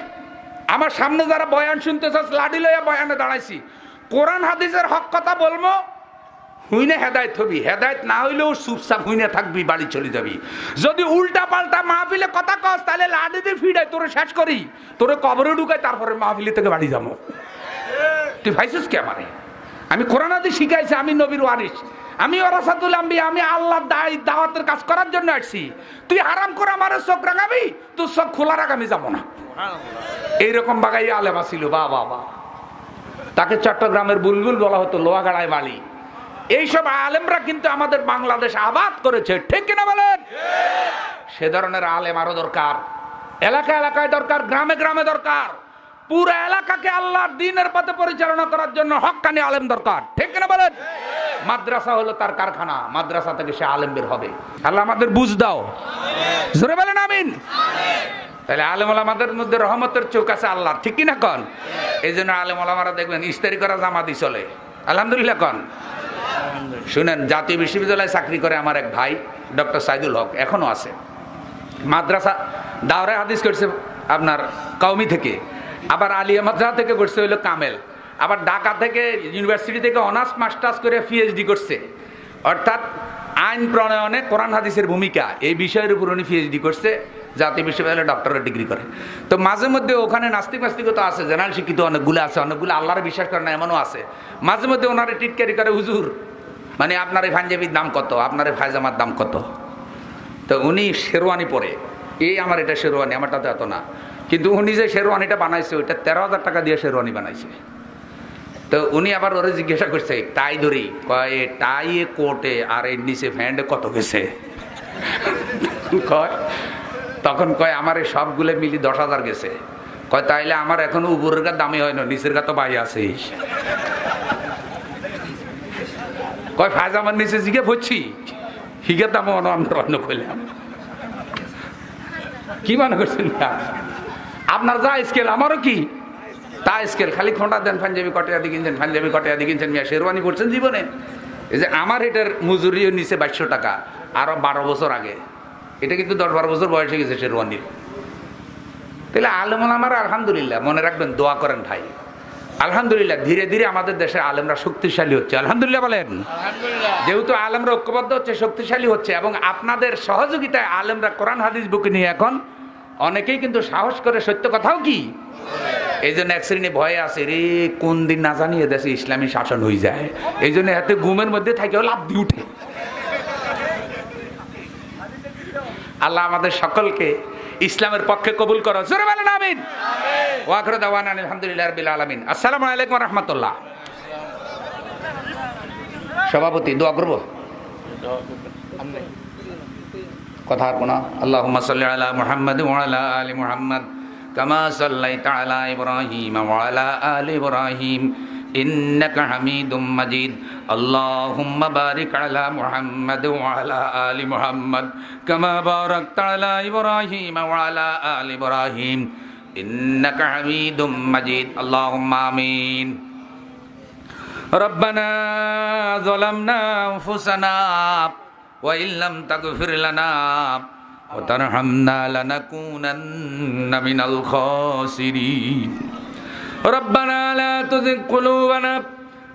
আমার সামনে যারা বয়ান শুনতে চাস লাঠি লইয়া বয়ানে দাঁড়াইছি, কোরআন হাদিসের হক কথা বলবো, হুইনে হেদায়েত হবি, হেদায়েত না হইলেও চুপচাপ হুইনে থাকবি, বাড়ি চলে যাবি। যদি উল্টা পাল্টা মাহফিলে কথা কস, তাহলে লাঠি দিয়ে ফিডাই তোরে শেষ করি, তোরে কবরে ঢুকাই, তারপরে মাহফিলে থেকে বাড়ি যাবো। তুই ভাইছিস কে আমারে? আমি কোরআন হাদিস শিখাইছি, আমি নবীর ওয়ারিস, আমি ওয়ারাসাতুল আম্বিয়া, আমি আল্লাহর দাওয়াতের কাজ করার জন্য আসছি। তুই হারাম করে আমারে চোখ রাখাবি, তোর চোখ খোলা রাখ, আমি যাবো না। এইরকম বাগাই আলেম ছিল, বাবা বা, তাকে চট্টগ্রামের বুলবুল বলা হতো, লোহাগাড়ায় বালি। এইসব আলেমরা কিন্তু আমাদের বাংলাদেশ আবাদ করেছে, ঠিক কিনা বলেন? সে ধরনের আলেম আরো দরকার, এলাকা এলাকায় দরকার, গ্রামে গ্রামে দরকার। পুরো এলাকাকে আল্লাহর দ্বীনের পথে পরিচালনা করার জন্য হক্কানি আলেম দরকার, ঠিক কিনা বলেন? মাদ্রাসা হলো তার কারখানা, মাদ্রাসা থেকে সে আলেম বের হবে। আল্লাহ আমাদের বুঝ দাও, জোরে বলেন আমিন। তাহলে আলেম ওলামাদের মধ্যে রহমতের চোখ আছে আল্লাহ, ঠিক কিনা কন? এই জন্য আলেম ওলামারা দেখবেন ইস্তারি করা জামাতি চলে, আলহামদুলিল্লাহ কন। শুনেন, জাতীয় বিশ্ববিদ্যালয়ে চাকরি করে আমার এক ভাই ডক্টর সাইদুল হক, এখনো আছে। মাদ্রাসা দাওরে হাদিস করছে আপনার কওমি থেকে, আবার আলিয়া মাদ্রাসা থেকে করছে হইলো কামেল, আবার ঢাকা থেকে ইউনিভার্সিটি থেকে অনার্স মাস্টার্স করে পিএইচডি করছে। অর্থাৎ আইন প্রণয়নে কোরআন হাদিসের ভূমিকা এই বিষয়ের উপর উনি পিএইচডি করছে, জাতীয় বিশ্ববিদ্যালয়ে ডক্টরেট ডিগ্রি করে। তো মাঝে মধ্যে ওখানে নাস্তিক নাস্তিকতা আছে, জেনারেল শিক্ষিত অনেকগুলো আছে, অনেকগুলো আল্লাহর বিশ্বাস করে না এমনও আছে। মাঝে মধ্যে ওনারে টিটকারি করে, হুজুর মানে আপনার এই পাঞ্জাবির দাম কত, আপনার এই ফায়জামার দাম কত? তো উনি শেরওয়ানি পরে, এই আমার এটা শেরওয়ানি, আমারটা তো এত না, কিন্তু উনি যে শেরওয়ানিটা বানাইছে ওইটা 13,000 টাকা দিয়ে শেরওয়ানি বানাইছে। তো উনি আবার ওরে জিজ্ঞাসা করছে, টাই ধরি, কয় টাই কোটে আর এর নিচে ফ্যান্ডে কত গেছে? কয় তখন কয় আমার এই সবগুলো মিলি 10,000 গেছে। কয় তাইলে আমার এখনো উপরের গা দামি হয় না, নিচের গা তো বাই আছে। কয় ফায়জামার নিচে জিগে পড়ছি, হিগের দাম অন্য করলাম। কি মনে করছেন আপনার যা স্কেল আমারও কি তা স্কেল, খালি খোঁটা দেন, পাঞ্জাবি কটিয়া দিয়ে কিনছেন, পাঞ্জাবি কটিয়া দিয়ে কিনছেন, মিয়া শেরওয়ানি করছেন জীবনে। এই যে আমার এটার মজুরিও নিচে 2200 টাকা, আরো 12 বছর আগে, এটা কিন্তু 10-12 বছর বয়সে গেছে শেরওয়ানির। তাহলে আলেমুল আমার আলহামদুলিল্লাহ, মনে রাখবেন, দোয়া করেন ভাই, আলহামদুলিল্লাহ ধীরে ধীরে আমাদের দেশে আলেমরা শক্তিশালী হচ্ছে, আলহামদুলিল্লাহ বলেন। যেহেতু আলেমরা ঐক্যবদ্ধ হচ্ছে, শক্তিশালী হচ্ছে, এবং আপনাদের সহযোগিতায় আলেমরা কোরআন হাদিস বুকে নিয়ে এখন অনেকেই কিন্তু সাহস করে সত্য কথাও কি। এই জন্য এক শ্রেণী ভয়ে আছে, রে কোন দিন না জানিয়ে দেশে ইসলামী শাসন হয়ে যায়, এই জন্য হাতে ঘুমের মধ্যে থাকেও লাভ দিয়ে উঠে। আল্লাহ আমাদের সকলকে ইসলামের পক্ষে কবুল করো, জোরে বলেন আমিন। ওয়া আখিরু দাওয়ানা আলহামদুলিল্লাহি রাব্বিল আলামিন। আসসালামু আলাইকুম ওয়া রাহমাতুল্লাহ। সভাপতি দোয়া করব, কথা আর কোন? আল্লাহুম্মা সাল্লি আলা মুহাম্মাদ ওয়া আলা আলি মুহাম্মাদ কামা সাল্লাইতা আলা ইব্রাহিম ওয়া আলা আলি ইব্রাহিম ইন্নাকা হামিদুম মাজিদ। আল্লাহুম্মা বারিক আলা মুহাম্মাদ ওয়া আলা আলি মুহাম্মাদ কামা বারাকতা আলা ইব্রাহিম ওয়া আলা আলি ইব্রাহিম ইন্নাকা হামিদুম মাজিদ। আল্লাহুম্মা আমিন। রব্বানা যালামনা আনফুসানা ওয়া ইল্লাম তাগফির লানা ওয়া তারহামনা লানাকুনান্না মিনাল খাসিরিন। রব্বানা লা তুযিগ কুলুবানা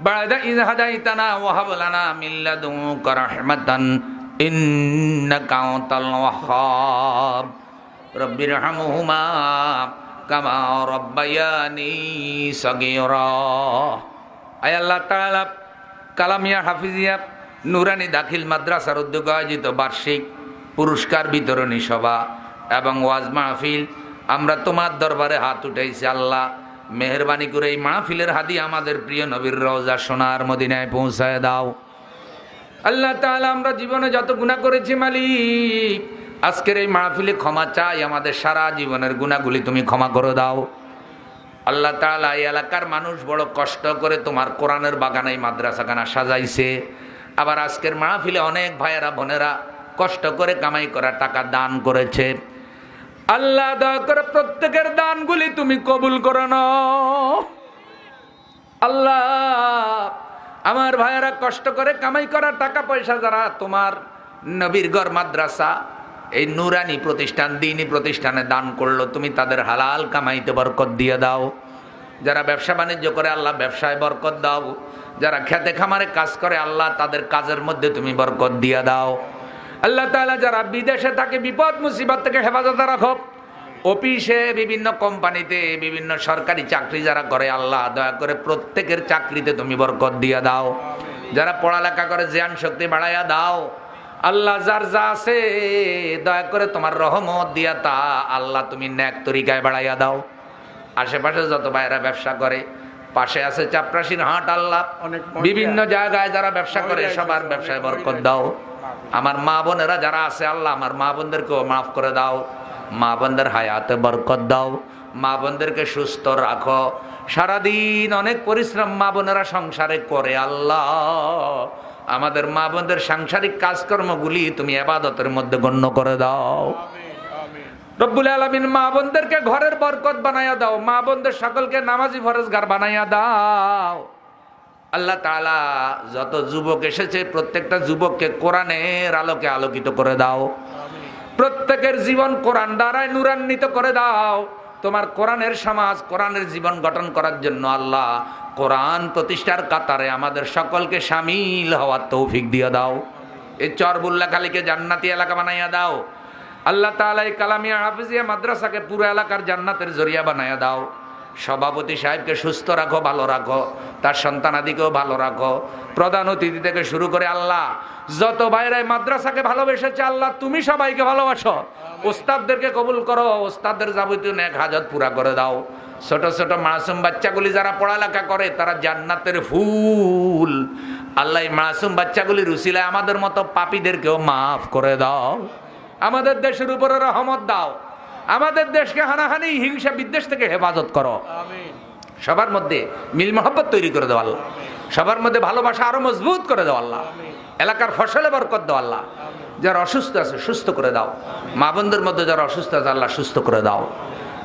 বা'দা ইয হাদাইতানা ওয়া হাব লানা মিন লাদুনকা রাহমাতান ইন্নাকা আনতাল ওয়াহ্হাব। রব্বিরহামহুমা কামা রাব্বায়ানি সাগীরা। আয় আল্লাহ তাআলা, কালামিয়া হাফিজিয়া নুরানি দাখিল মাদ্রাসার উদ্যোগে আয়োজিত বার্ষিক পুরস্কার বিতরণী সভা এবং ওয়াজ মাহফিল আমরা তোমার দরবারে হাত উঠাইছি। আল্লাহ মেহেরবানি করে এই মাহফিলের হাদি আমাদের প্রিয় নবীর রওজা সোনার মদিনায় পৌঁছায় দাও। আল্লাহ তাআলা, আমরা জীবনে যত গুনাহ করেছি মালিক, আজকের এই মাহফিলে ক্ষমা চাই, আমাদের সারা জীবনের গুনাহগুলি তুমি ক্ষমা করে দাও। আল্লাহ তাআলা, এই এলাকার মানুষ বড় কষ্ট করে তোমার কোরআনের বাগানে মাদ্রাসাখানা সাজাইছে। আবার আজকের মাহফিলে অনেক ভাইয়েরা বোনেরা কষ্ট করে কামাই করা টাকা দান করেছে। আল্লাহ দয়া করে প্রত্যেকের দানগুলি তুমি কবুল করো না। আল্লাহ, আমার ভাইয়েরা কষ্ট করে কামাই করা টাকা পয়সা যারা তোমার নবীর ঘর মাদ্রাসা এই নুরানি প্রতিষ্ঠান দ্বীনি প্রতিষ্ঠানে দান করলো, তুমি তাদের হালাল কামাইতে বরকত দিয়ে দাও। যারা ব্যবসা বাণিজ্য করে আল্লাহ ব্যবসায় বরকত দাও। যারা খেতে খামারে কাজ করে আল্লাহ তাদের কাজের মধ্যে তুমি বরকত দিয়ে দাও। আল্লাহ তাআলা, যারা বিদেশে থাকে বিপদ মুসিবত থেকে হেফাজতে রাখো। অফিসে, বিভিন্ন কোম্পানিতে, বিভিন্ন সরকারি চাকরি যারা করে আল্লাহ দয়া করে প্রত্যেকের চাকরিতে তুমি বরকত দিয়ে দাও। যারা পড়ালেখা করে জ্ঞান শক্তি বাড়াইয়া দাও। আল্লাহ, যার যা আছে দয়া করে তোমার রহমত দিয়া তা আল্লাহ তুমি নেক তরিকায় বাড়াইয়া দাও। আশেপাশে যত ভাইয়েরা ব্যবসা করে, পাশে আছে চাপরাশির হাট, আল্লাহ বিভিন্ন জায়গায় যারা ব্যবসা করে সবার ব্যবসায় বরকত দাও। আমার মা বোনেরা যারা আছে আল্লাহ আমার মা বোনদেরকেও মাফ করে দাও। মা বোনদের হায়াতে বরকত দাও। মা বোনদেরকে সুস্থ রাখো। সারাদিন অনেক পরিশ্রম মা বোনেরা সংসারে করে আল্লাহ আমাদের মা বোনদের সাংসারিক কাজকর্মগুলি তুমি ইবাদতের মধ্যে গণ্য করে দাও। রব্বুল আলামিন মা বোনদেরকে ঘরের বরকত বানাইয়া দাও, মা বোনদের সকলকে নামাজি ফরজগার বানাইয়া দাও। আল্লাহ তাআলা যত যুবক এসেছে প্রত্যেকটা যুবককে কোরআনের আলোকে আলোকিত করে দাও, প্রত্যেকের জীবন কোরআন দ্বারাই নূরান্বিত করে দাও। তোমার কোরআনের সমাজ, কোরআনের জীবন গঠন করার জন্য আল্লাহ কোরআন প্রতিষ্ঠার কাতারে আমাদের সকলকে শামিল হওয়ার তৌফিক দিয়ে দাও। এই চরবুল্লাহ খালিকে জান্নাতি এলাকা বানাইয়া দাও। আল্লাহ তাআলা এই কালামিয়া হাফিজিয়া মাদ্রাসাকে পুরো এলাকার জান্নাতের জরিয়া বানাইয়া দাও। সভাপতি সাহেবকে সুস্থ রাখো, ভালো রাখো, তার সন্তানাদিকেও ভালো রাখো। প্রধান অতিথি থেকে শুরু করে আল্লাহ যত ভাইরাই মাদ্রাসাকে ভালোবেসেছে আল্লাহ তুমি সবাইকে ভালোবাসো। ওস্তাদদেরকে কবুল করো, ওস্তাদদের যাবতীয় নেক হাজত পুরা করে দাও। ছোট ছোট মাসুম বাচ্চাগুলি যারা পড়ালেখা করে তারা জান্নাতের ফুল। আল্লাহ এই মাসুম বাচ্চাগুলির উসিলায় আমাদের মতো পাপীদেরকেও মাফ করে দাও। আমাদের দেশের উপরে রহমত দাও। আমাদের দেশকে হানাহানি হিংসা বিদ্বেষ থেকে হেফাজত করো। সবার মধ্যে মিল মহব্বত তৈরি করে দাও আল্লাহ। সবার মধ্যে ভালোবাসা আরো মজবুত করে দাও আল্লাহ। এলাকার ফসলে বরকত দাও আল্লাহ। যারা অসুস্থ আছে সুস্থ করে দাও। মা বোনদের মধ্যে যারা অসুস্থ আছে আল্লাহ সুস্থ করে দাও।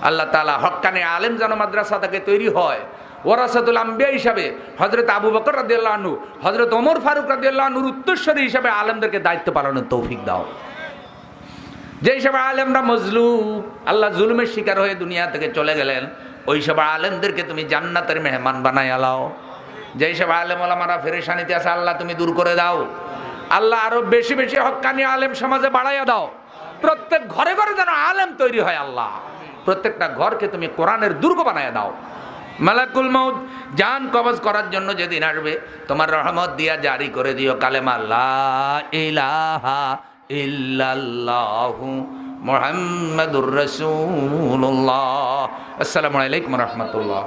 আল্লাহ তাআলা হক্কানি আলেম যেন মাদ্রাসা থেকে তৈরি হয়। ওয়ারাসাতুল আম্বিয়া হিসাবে হযরত আবু বকর রাদিয়াল্লাহু আনহু, হযরত ওমর ফারুক রাদিয়াল্লাহু আনহুর উত্তরসূরি হিসাবে আলেমদেরকে দায়িত্ব পালনের তৌফিক দাও। যেই সব আলেমরা মজলুম, আল্লাহ জুলুমের শিকার হয়ে দুনিয়া থেকে চলে গেলেন, ওই সব আলেমদেরকে তুমি জান্নাতের মেহমান বানাইয়া লাও। যেই সব আলেম ওলামারা ফেরেশানিতে আছে আল্লাহ তুমি দূর করে দাও। আল্লাহ আরো বেশি বেশি হক্কানি আলেম সমাজে বাড়াইয়া দাও। প্রত্যেক ঘরে ঘরে যেন আলেম তৈরি হয় আল্লাহ। প্রত্যেকটা ঘরকে তুমি কোরআনের দুর্গ বানাইয়া দাও। মালাকুল মউত জান কবজ করার জন্য যেদিন আসবে তোমার রহমত দিয়া জারি করে দিও কালেমা লা ইলাহা ইল্লাল্লাহু মুহাম্মাদুর রাসূলুল্লাহ। আসসালামু আলাইকুম ওয়া রাহমাতুল্লাহ।